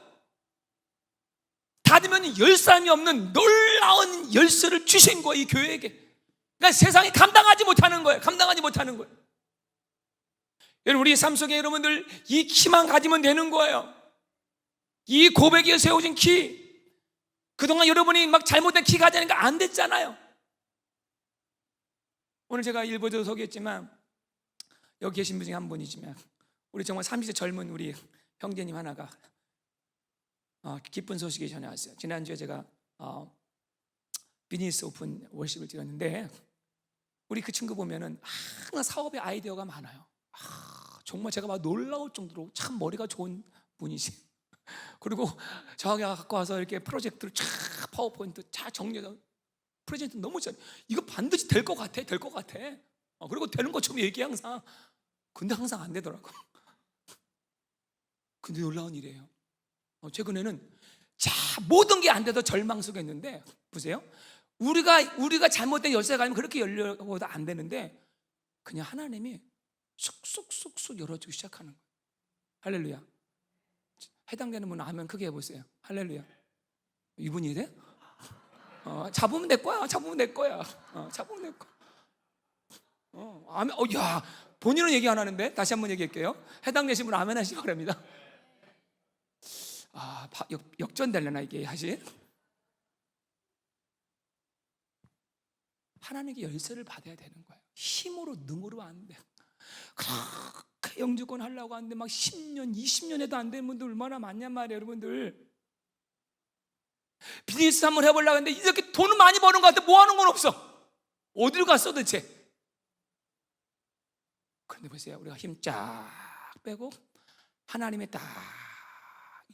닫으면 열 사람이 없는 놀라운 열쇠를 주신 거예요, 이 교회에게. 그러니까 세상이 감당하지 못하는 거예요. 감당하지 못하는 거예요. 여러분, 우리 삶 속에 여러분들 이 키만 가지면 되는 거예요. 이 고백에 세워진 키. 그동안 여러분이 막 잘못된 키 가지니까 안 됐잖아요. 오늘 제가 일부에도 소개했지만 여기 계신 분 중에 한 분이지만 우리 정말 30대 젊은 우리 형제님 하나가 기쁜 소식이 전해왔어요. 지난주에 제가 비즈니스 오픈 월십을 드렸는데 우리 그 친구 보면은 항상 사업의 아이디어가 많아요. 정말 제가 막 놀라울 정도로 참 머리가 좋은 분이지. 그리고 저하고 갖고 와서 이렇게 프로젝트를 쫙 파워포인트 쫙 정리해서 프레젠트 너무 잘해. 이거 반드시 될 것 같아, 될 것 같아. 그리고 되는 것처럼 얘기해 항상. 근데 항상 안 되더라고. 근데 놀라운 일이에요. 최근에는 모든 게 안 돼도 절망 속에 있는데 보세요. 우리가 잘못된 열쇠가 가면 그렇게 열려고도 안 되는데 그냥 하나님이 쑥쑥쑥쑥 열어주기 시작하는 거예요. 할렐루야. 해당되는 분 아멘 크게 해보세요. 할렐루야. 이분이 돼? 잡으면 내 거야. 잡으면 내 거야. 잡으면 내 거야. 아멘. 야, 본인은 얘기 안 하는데 다시 한번 얘기할게요. 해당되신 분 아멘 하시기 바랍니다. 역전되려나 이게 사실. 하나님께 열쇠를 받아야 되는 거예요. 힘으로 능으로 안 돼. 그렇게 영주권 하려고 하는데 막 10년, 20년 해도 안 되는 분들 얼마나 많냔 말이에요, 여러분들. 비즈니스 한번 해보려고 했는데 이렇게 돈을 많이 버는 것 같아. 뭐 하는 건 없어. 어디로 갔어 도대체? 그런데 보세요, 우리가 힘 쫙 빼고 하나님의 딱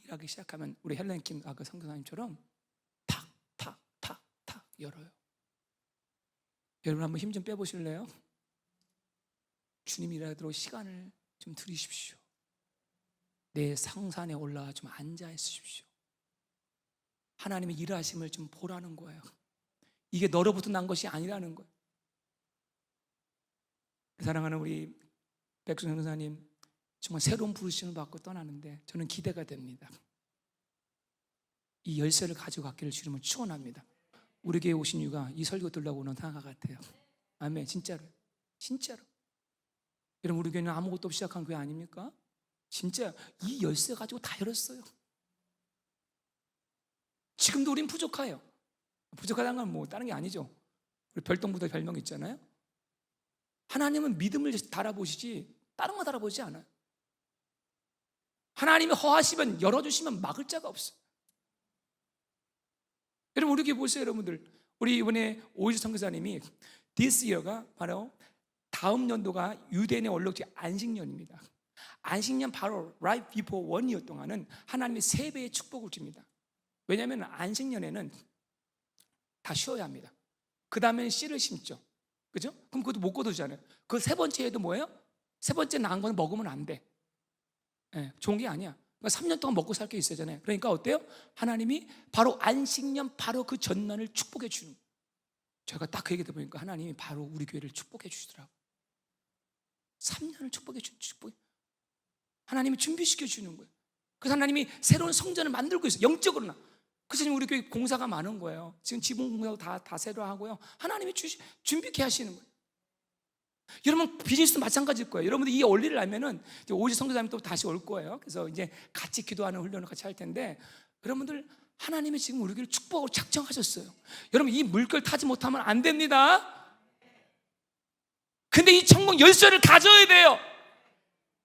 일하기 시작하면 우리 헬렌 킴 아까 선교사님처럼 탁탁탁탁 열어요. 여러분 한번 힘 좀 빼보실래요? 주님 일하도록 시간을 좀 드리십시오. 내 상산에 올라와 좀 앉아 있으십시오. 하나님의 일하심을 좀 보라는 거예요. 이게 너로부터 난 것이 아니라는 거예요. 사랑하는 우리 백순 선사님 정말 새로운 부르심을 받고 떠나는데 저는 기대가 됩니다. 이 열쇠를 가지고 갔기를 주님을 축원합니다. 우리 교회에 오신 이유가 이 설교 들으려고 오는 상가 같아요. 아멘. 진짜로. 진짜로. 여러분, 우리 교회는 아무것도 없이 시작한 교회 아닙니까? 진짜 이 열쇠 가지고 다 열었어요. 지금도 우린 부족해요. 부족하다는 건 뭐 다른 게 아니죠. 우리 별동부도 별명 있잖아요. 하나님은 믿음을 달아보시지 다른 거 달아보지 않아요. 하나님이 허하시면 열어주시면 막을 자가 없어요. 여러분, 우리 교회 보세요, 여러분들. 우리 이번에 오이주 선교사님이 this year가 바로 다음 연도가 유대인의 원력제 안식년입니다. 안식년 바로 right before 1year 동안은 하나님이 3배의 축복을 줍니다. 왜냐하면 안식년에는 다 쉬어야 합니다. 그 다음에는 씨를 심죠. 그죠? 그럼 그것도 못 거두잖아요. 그 세 번째 해도 뭐예요? 세 번째 낳은 건 먹으면 안 돼. 좋은 게 아니야. 그러니까 3년 동안 먹고 살 게 있어야잖아요. 그러니까 어때요? 하나님이 바로 안식년 바로 그 전날을 축복해 주는 거예요. 제가 딱 그 얘기 들어보니까 하나님이 바로 우리 교회를 축복해 주시더라고요. 3년을 축복해 주는 축복. 하나님이 준비시켜 주는 거예요. 그래서 하나님이 새로운 성전을 만들고 있어요. 영적으로나. 그래서 지금 우리 교회 공사가 많은 거예요. 지금 지붕 공사도 다 새로 하고요. 하나님이 준비케 하시는 거예요. 여러분, 비즈니스도 마찬가지일 거예요. 여러분들 이 원리를 알면은 오지 선교사님 또 다시 올 거예요. 그래서 이제 같이 기도하는 훈련을 같이 할 텐데, 여러분들 하나님이 지금 우리 교회를 축복하고 작정하셨어요. 여러분, 이 물결 타지 못하면 안 됩니다. 근데 이 천국 열쇠를 가져야 돼요.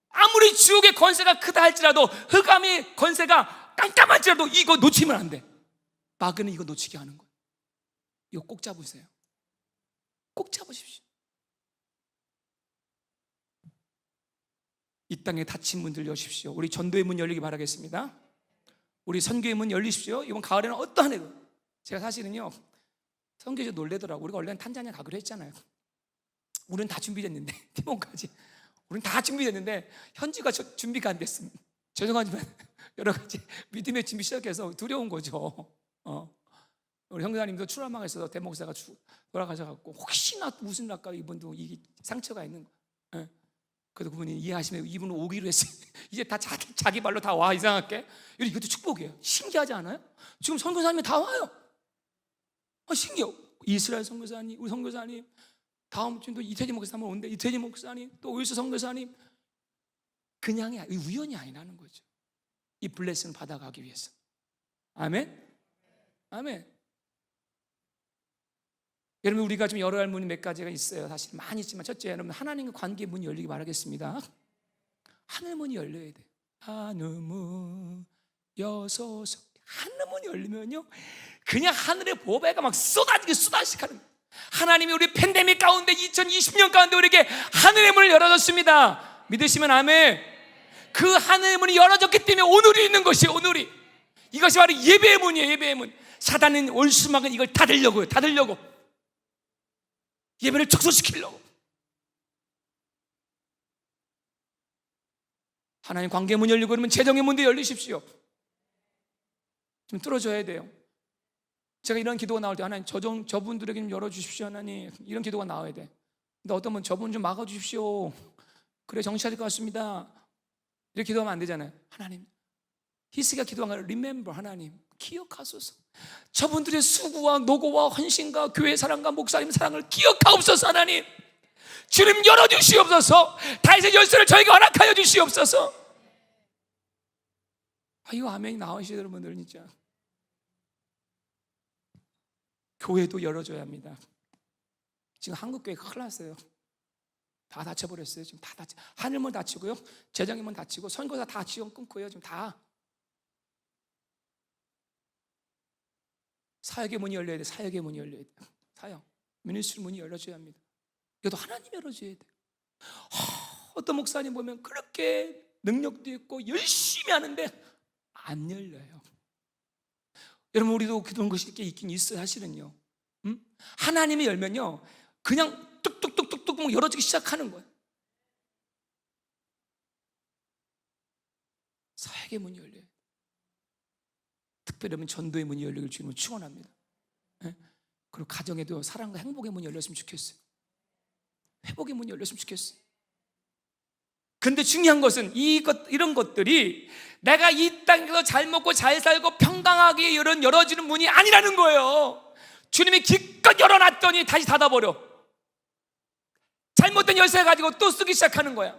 아무리 지옥의 권세가 크다 할지라도, 흑암의 권세가 깜깜할지라도 이거 놓치면 안 돼. 마귀는 이거 놓치게 하는 거예요. 이거 꼭 잡으세요. 꼭 잡으십시오. 이 땅에 닫힌 문들 여십시오. 우리 전도의 문 열리기 바라겠습니다. 우리 선교의 문 열리십시오. 이번 가을에는 어떠한 해도. 제가 사실은요, 선교지 놀래더라고. 우리가 원래는 탄자니아 가기로 했잖아요. 우리는 다 준비됐는데, 티몬까지 우리는 다 준비됐는데 현지가 준비가 안 됐습니다. 죄송하지만 여러 가지 믿음의 준비 시작해서 두려운 거죠. 우리 형제님도 출하망에 있어서 대목사가 돌아가셔갖고 혹시나 무슨 날까 이분도 이 상처가 있는 거예요. 그래도 그분이 이해하시면 이분은 오기로 했어요. 이제 다 자기 발로 다 와. 이상하게 이것도 축복이에요. 신기하지 않아요? 지금 선교사님이 다 와요. 신기해요. 이스라엘 선교사님, 우리 선교사님, 다음 주도 이태진 목사님 오는데 이태진 목사님, 또 우유수 선교사님, 그냥이 우연이 아니라는 거죠. 이 블레싱을 받아가기 위해서. 아멘. 아멘. 여러분, 우리가 좀 열어야 할 문이 몇 가지가 있어요. 사실 많이 있지만, 첫째, 여러분, 하나님과 관계의 문이 열리기 바라겠습니다. 하늘 문이 열려야 돼요. 하늘 문 여소서. 하늘 문이 열리면요, 그냥 하늘의 보배가 막 쏟아지게 하는 거예요. 하나님이 우리 팬데믹 가운데 2020년 가운데 우리에게 하늘의 문을 열어줬습니다. 믿으시면 아멘. 그 하늘의 문이 열어졌기 때문에 오늘이 있는 것이에요. 오늘이. 이것이 바로 예배의 문이에요. 예배의 문. 사단은 올 수만은 이걸 닫으려고요. 닫으려고. 예배를 축소시키려고. 하나님 관계 문 열리고 그러면 재정의 문도 열리십시오. 좀 뚫어줘야 돼요. 제가 이런 기도가 나올 때, 하나님 저분들에게 좀 열어주십시오. 하나님, 이런 기도가 나와야 돼. 근데 어떤 분, 저분 좀 막아주십시오. 그래 정신 차릴 것 같습니다. 이렇게 기도하면 안 되잖아요. 하나님, 히스기야 기도한 걸 remember, 하나님 기억하소서. 저분들의 수고와 노고와 헌신과 교회 사랑과 목사님 사랑을 기억하옵소서. 하나님, 주님 열어주시옵소서. 다윗의 열쇠를 저에게 허락하여 주시옵소서. 이거 아멘이 나오시죠 여러분들. 진짜 교회도 열어줘야 합니다. 지금 한국 교회 큰일 났어요. 다 닫혀버렸어요. 지금 다 닫혀. 하늘문 닫히고요, 재정의 문 닫히고, 선교사 다 지원 끊고요. 지금 다. 사역의 문이 열려야 돼. 사역의 문이 열려야 돼. 사역 미니스트리 문이 열려줘야 합니다. 이것도 하나님 열어줘야 돼요. 어떤 목사님 보면 그렇게 능력도 있고 열심히 하는데 안 열려요. 여러분, 우리도 그런 것이 이렇게 있긴 있어요. 사실은요. 하나님이 열면요, 그냥 뚝뚝뚝뚝뚝 열어지기 시작하는 거예요. 사역의 문이 열려요. 특별히 여러분, 전도의 문이 열리길 주님은 축원합니다. 그리고 가정에도 사랑과 행복의 문이 열렸으면 좋겠어요. 회복의 문이 열렸으면 좋겠어요. 근데 중요한 것은 이런 것들이 내가 이 땅에서 잘 먹고 잘 살고 평강하게 열어지는 문이 아니라는 거예요. 주님이 기껏 열어놨더니 다시 닫아버려. 잘못된 열쇠 가지고 또 쓰기 시작하는 거야.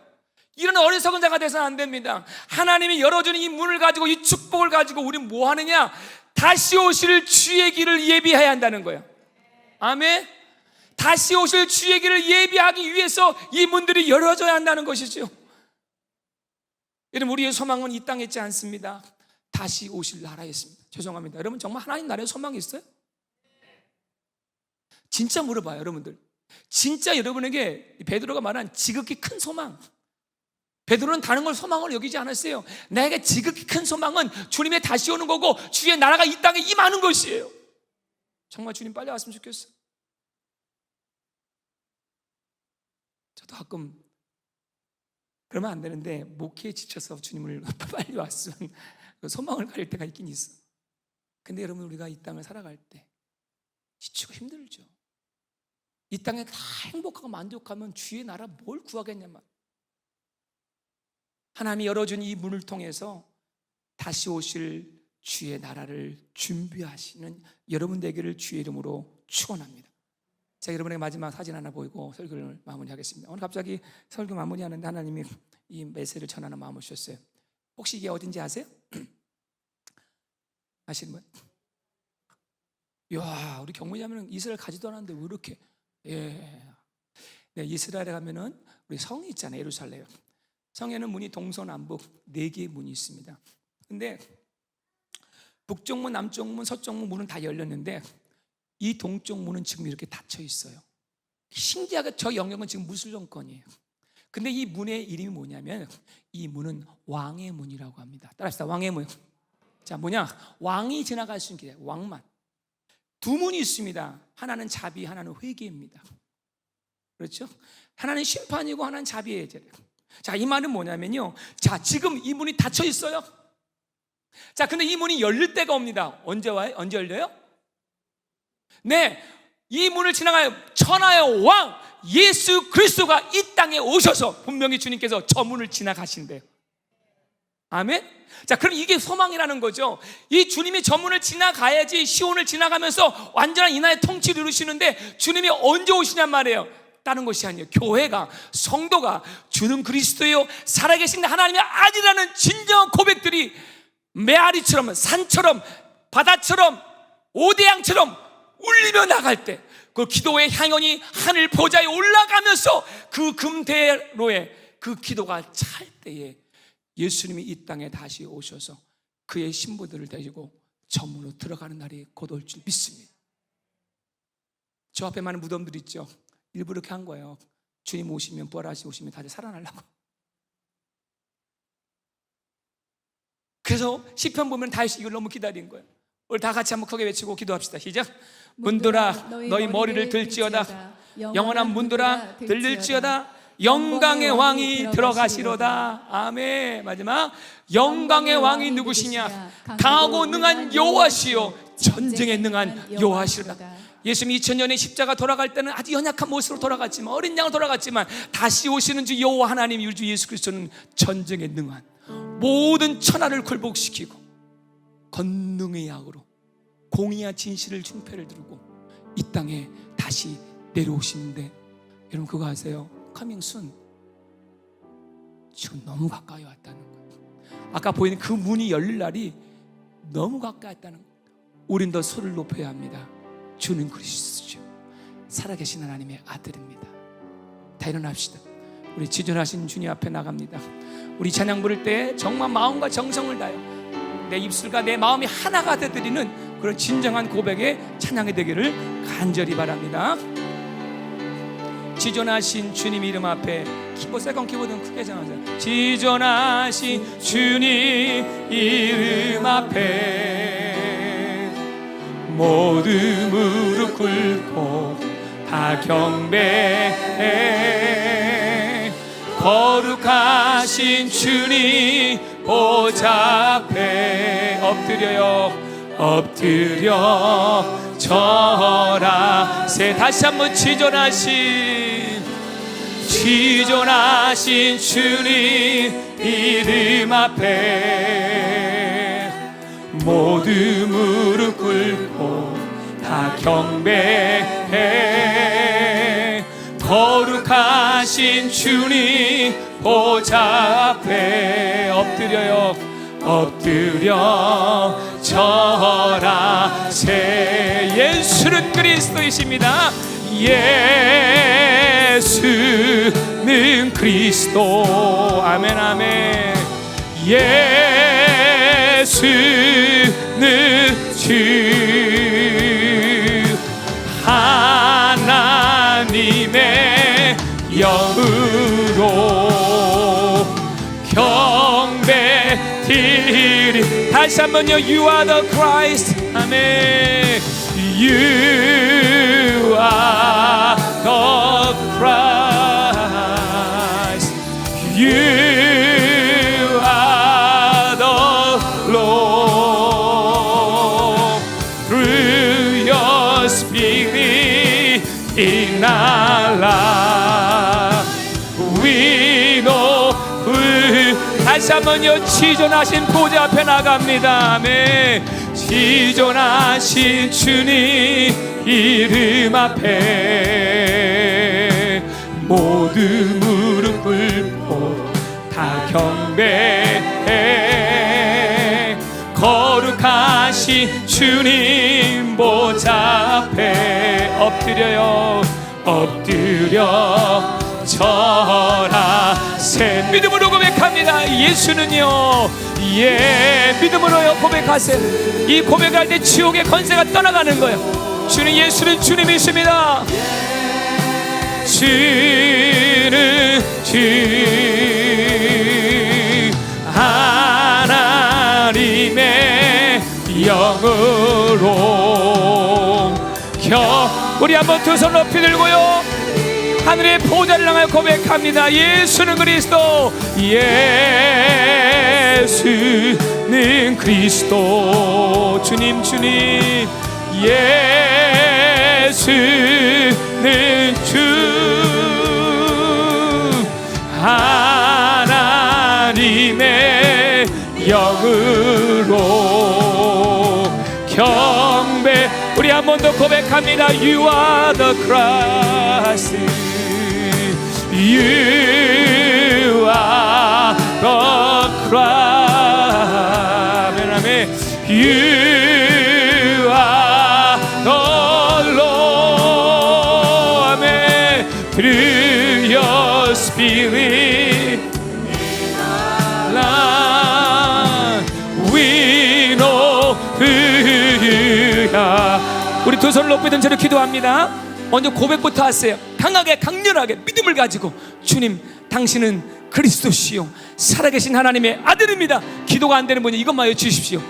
이런 어리석은 자가 돼서는 안 됩니다. 하나님이 열어주는 이 문을 가지고, 이 축복을 가지고 우리는 뭐 하느냐? 다시 오실 주의 길을 예비해야 한다는 거야. 아멘. 다시 오실 주의 길을 예비하기 위해서 이 문들이 열어져야 한다는 것이죠. 여러분, 우리의 소망은 이 땅에 있지 않습니다. 다시 오실 나라에 있습니다. 죄송합니다. 여러분, 정말 하나님 나라에 소망이 있어요? 진짜 물어봐요, 여러분들. 진짜 여러분에게 베드로가 말한 지극히 큰 소망, 베드로는 다른 걸 소망으로 여기지 않았어요. 나에게 지극히 큰 소망은 주님의 다시 오는 거고, 주의 나라가 이 땅에 임하는 것이에요. 정말 주님 빨리 왔으면 좋겠어요. 저도 가끔 그러면 안 되는데, 목회에 지쳐서 주님을 빨리 왔으면 소망을 가릴 때가 있긴 있어. 근데 여러분, 우리가 이 땅을 살아갈 때 지치고 힘들죠. 이 땅에 다 행복하고 만족하면 주의 나라 뭘 구하겠냐면, 하나님이 열어준 이 문을 통해서 다시 오실 주의 나라를 준비하시는 여러분 되기를 주의 이름으로 축원합니다. 제가 여러분에게 마지막 사진 하나 보이고 설교를 마무리하겠습니다. 오늘 갑자기 설교 마무리하는데 하나님이 이 메시지를 전하는 마음을 주셨어요. 혹시 이게 어딘지 아세요? 아시는 분? 이야, 우리 경무자매는 이스라엘 가지도 않았는데 왜 이렇게. 네, 이스라엘에 가면은 우리 성이 있잖아요. 예루살렘 성에는 문이 동서남북 4개의 문이 있습니다. 근데 북쪽 문, 남쪽 문, 서쪽 문 문은 다 열렸는데 이 동쪽 문은 지금 이렇게 닫혀 있어요. 신기하게 저 영역은 지금 무술 정권이에요. 근데 이 문의 이름이 뭐냐면 이 문은 왕의 문이라고 합니다. 따라합시다. 왕의 문. 자, 뭐냐? 왕이 지나갈 수 있는 길, 왕만. 두 문이 있습니다. 하나는 자비, 하나는 회개입니다. 그렇죠? 하나는 심판이고 하나는 자비의 제례. 자, 이 말은 뭐냐면요, 자, 지금 이 문이 닫혀 있어요. 자, 근데 이 문이 열릴 때가 옵니다. 언제 와요? 언제 열려요? 네, 이 문을 지나가요 천하의 왕 예수 그리스도가 이 땅에 오셔서 분명히 주님께서 저 문을 지나가신대요. 아멘. 자, 그럼 이게 소망이라는 거죠. 이 주님이 저 문을 지나가야지 시온을 지나가면서 완전한 이나의 통치를 이루시는데 주님이 언제 오시냔 말이에요. 다른 것이 아니에요. 교회가, 성도가 주는 그리스도요 살아계신 하나님의 아들이라는 진정한 고백들이 메아리처럼, 산처럼, 바다처럼, 오대양처럼 울리며 나갈 때, 그 기도의 향연이 하늘 보좌에 올라가면서 그 금대로에 그 기도가 찰 때에 예수님이 이 땅에 다시 오셔서 그의 신부들을 데리고 저 문으로 들어가는 날이 곧 올 줄 믿습니다. 저 앞에 많은 무덤들이 있죠. 일부러 이렇게 한 거예요. 주님 오시면, 부활하시 오시면 다들 살아나려고. 그래서 시편 보면 다윗이 이걸 너무 기다린 거예요. 오늘 다 같이 한번 크게 외치고 기도합시다. 시작. 문들아 너희 머리를 들지어다. 영원한 문들아 들릴지어다. 영광의 왕이 들어가시로다. 아멘. 마지막, 영광의 왕이 누구시냐? 강하고 능한 여호와시요 전쟁에 능한 여호와시로다. 예수님이 2000년에 십자가 돌아갈 때는 아주 연약한 모습으로 돌아갔지만, 어린 양으로 돌아갔지만 다시 오시는 주 여호와 하나님, 우리 주 예수 그리스도는 전쟁에 능한, 모든 천하를 굴복시키고 권능의 약으로 공의와 진실을 중패를 두르고 이 땅에 다시 내려오시는데, 여러분 그거 아세요? Coming soon. 지금 너무 가까이 왔다는 거예요. 아까 보이는 그 문이 열릴 날이 너무 가까이 왔다는 거예요. 우린 더 소리를 높여야 합니다. 주는 그리스도죠. 살아계신 하나님의 아들입니다. 다 일어납시다. 우리 지존하신 주님 앞에 나갑니다. 우리 찬양 부를 때 정말 마음과 정성을 다하여 내 입술과 내 마음이 하나가 되드리는 그런 진정한 고백의 찬양이 되기를 간절히 바랍니다. 지존하신 주님 이름 앞에 세컨 키보드는 크게 정하세요. 지존하신 주님 이름 앞에 모두 무릎 꿇고 다 경배해. 거룩하신 주님 보좌 앞에 엎드려 절하세. 다시 한번 지존하신 주님 이름 앞에 모두 무릎 꿇고 다 경배해. 거룩하신 주님 보좌 앞에 엎드려 절하세. 예수는 그리스도이십니다. 예수는 그리스도. 아멘 아멘. 예수는 주 하나님의 영으로 경배드리. 다시 한번요. You are the Christ. 아멘. You are the Christ. You are the Lord. Through your Spirit in our life, we know. 다시 한번요. 지존하신 보좌 앞에 나갑니다. 아멘. 지존하신 주님 이름 앞에 모두 무릎 꿇고 다 경배해. 거룩하신 주님 보좌 앞에 엎드려 절하세. 새 믿음으로 고백합니다. 예수는요, 예, 믿음으로요 고백하세요. 이 고백할 때 지옥의 권세가 떠나가는 거예요. 주는, 예수는 주님이십니다. 주는 주 하나님의 영으로 우리 한번 두 손 높이 들고요 하늘의 보좌를 향하여 고백합니다. 예수는 그리스도, 예수는 그리스도. 주님, 주님, 예수는 주 하나님의 영으로 경배. 우리 한 번 더 고백합니다. You are the Christ. You are the Christ. 아멘, 아멘. You are the Lord. 아멘. Through your spirit, we know who you are. 우리 두 손을 높이 든 채로 기도합니다. 먼저 고백부터 하세요. 강하게, 강렬하게 믿음을 가지고, 주님, 당신은 그리스도시요 살아계신 하나님의 아들입니다. 기도가 안 되는 분이 이것만 외치십시오.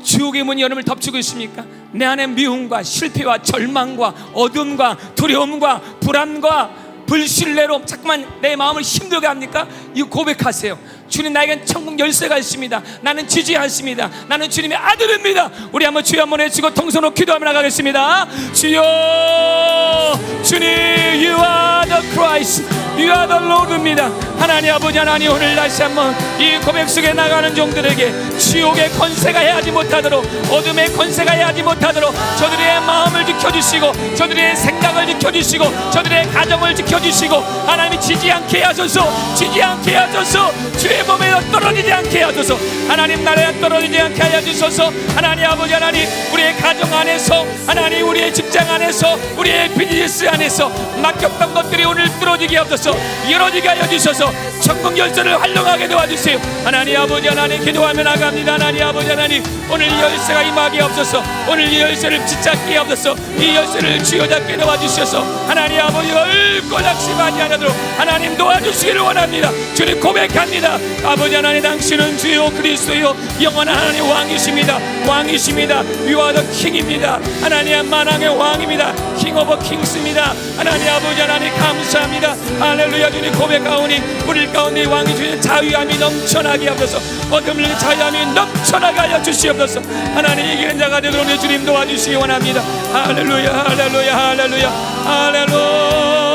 지옥의 문이 여러분을 덮치고 있습니까? 내 안에 미움과 실패와 절망과 어둠과 두려움과 불안과 불신뢰로 자꾸만 내 마음을 힘들게 합니까? 이거 고백하세요. 주님, 나에겐 천국 열쇠가 있습니다. 나는 지지 않습니다. 나는 주님의 아들입니다. 우리 한번 주여 한번 외치고 통성으로 기도하며 나가겠습니다. 주여, 주님, You are the Christ, You are the Lord입니다. 하나님 아버지, 하나님, 오늘 다시 한번 이 고백 속에 나가는 종들에게 지옥의 권세가 해하지 못하도록, 어둠의 권세가 해하지 못하도록 저들의 마음을 지켜주시고, 저들의 생각을 지켜주시고, 저들의 가정을 지켜주시고, 하나님이 지지 않게 하소서, 지지 않게 하소서. 주의 몸에 떨어지지 않게 하소서. 하나님 나라에 떨어지지 않게 하여 주소서. 하나님 아버지, 하나님, 우리의 가정 안에서, 하나님 우리의 직장 안에서, 우리의 비즈니스 안에서 막혔던 것들이 오늘 뚫어지게 하소서. 열어지게 하여 주소서. 천국 열쇠를 활용하게 도와주세요. 하나님 아버지, 하나님, 기도하며 나갑니다. 하나님 아버지, 하나님, 오늘 이 열쇠가 임하게 없어서, 오늘 이 열쇠를 붙잡게 없어서, 이 열쇠를 쥐어잡게 도와주셔서 하나님 아버지, 얼꼬닥심하지 않도록 하나님 도와주시기를 원합니다. 주님 고백합니다. 아버지 하나님, 당신은 주요 그리스도요 영원한 하나님 왕이십니다. 왕이십니다. You are the King입니다. 하나님 만왕의 왕입니다. King of Kings입니다. 하나님 아버지, 하나님 감사합니다. 할렐루야. 주님 고백하오니 우리 가운데 왕이 주신 자유함이 넘쳐나게 하옵소서. 어둠을 자유함이 넘쳐나게 하여 주시옵소서. 하나님, 이기는 자가 되도록 주님 도와주시기 원합니다. 할렐루야, 할렐루야, 할렐루야, 할렐루야.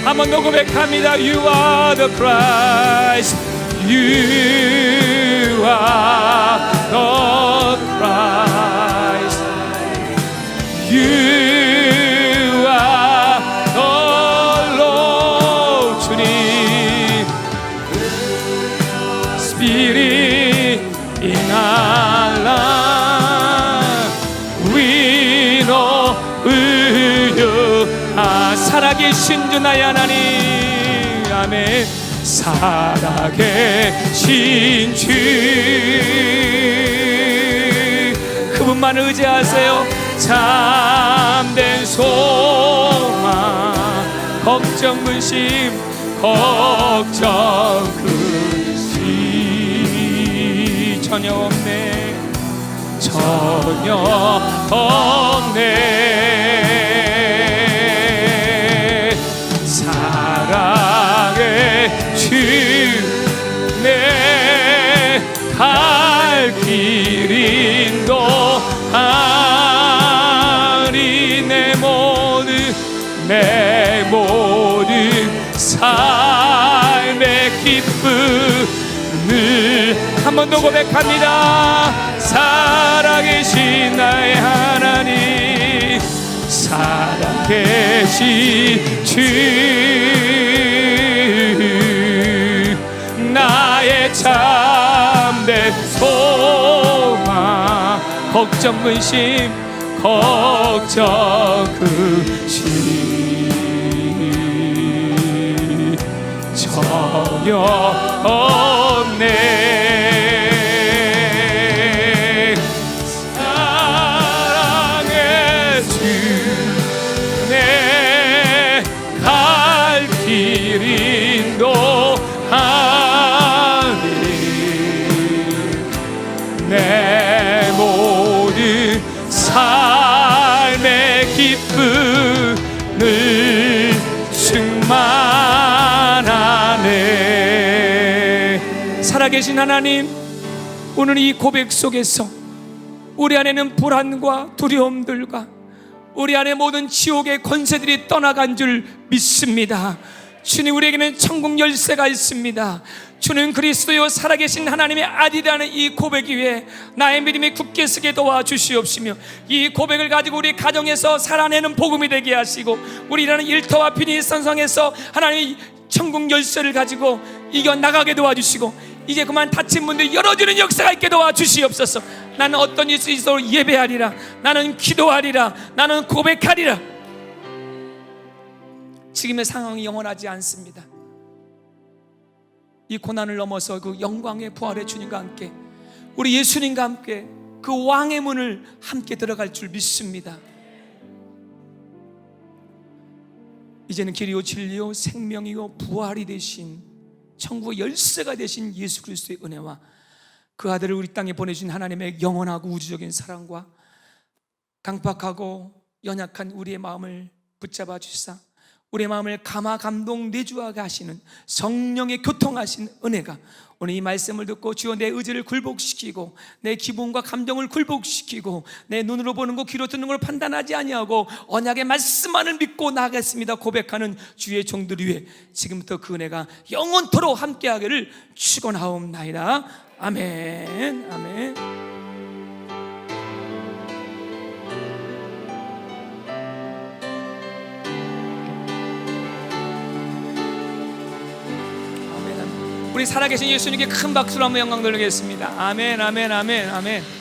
한번 더 고백합니다. You are the Christ, You are the Christ, You are the Lord. 주님, Spirit in our life, we know who you are. 살아계신 주 나의 하나님, 아멘. 살아계신 주, 그분만 의지하세요. 참된 소망, 걱정 근심, 걱정 근심 전혀 없네, 전혀 없네. 사랑의 주, 내 갈 길 인도하리. 내 모든 삶의 기쁨을 한 번 더 고백합니다. 살아계신 나의 하나님, 살아계신 주, 나의 참된 소망, 걱정 근심, 걱정 근심 전혀 없네. 사랑의 주 내 갈 길 인도하니 내 모든 삶의 기쁨을 충만하네. 살아계신 하나님, 오늘 이 고백 속에서 우리 안에는 불안과 두려움들과 우리 안에 모든 지옥의 권세들이 떠나간 줄 믿습니다. 주님, 우리에게는 천국 열쇠가 있습니다. 주는 그리스도요 살아계신 하나님의 아들이라는 이 고백 위에 나의 믿음이 굳게 서게 도와주시옵시며, 이 고백을 가지고 우리 가정에서 살아내는 복음이 되게 하시고, 우리라는 일터와 비즈니스성에서 하나님의 천국 열쇠를 가지고 이겨나가게 도와주시고, 이제 그만 닫힌 문들 열어주는 역사가 있게 도와주시옵소서. 나는 어떤 일이 있어도 예배하리라, 나는 기도하리라, 나는 고백하리라. 지금의 상황이 영원하지 않습니다. 이 고난을 넘어서 그 영광의 부활의 주님과 함께, 우리 예수님과 함께 그 왕의 문을 함께 들어갈 줄 믿습니다. 이제는 길이요 진리요 생명이요 부활이 되신 천국의 열쇠가 되신 예수 그리스도의 은혜와 그 아들을 우리 땅에 보내주신 하나님의 영원하고 우주적인 사랑과 강팍하고 연약한 우리의 마음을 붙잡아 주시사 우리의 마음을 감화 감동 내주하게 하시는 성령의 교통하신 은혜가 오늘 이 말씀을 듣고 주여 내 의지를 굴복시키고 내 기분과 감정을 굴복시키고 내 눈으로 보는 거 귀로 듣는 걸 판단하지 아니하고 언약의 말씀만을 믿고 나아가겠습니다 고백하는 주의 종들 위해 지금부터 그 은혜가 영원토록 함께하기를 축원하옵나이다. 아멘. 아멘. 우리 살아계신 예수님께 큰 박수로 한번 영광 돌리겠습니다. 아멘, 아멘, 아멘, 아멘.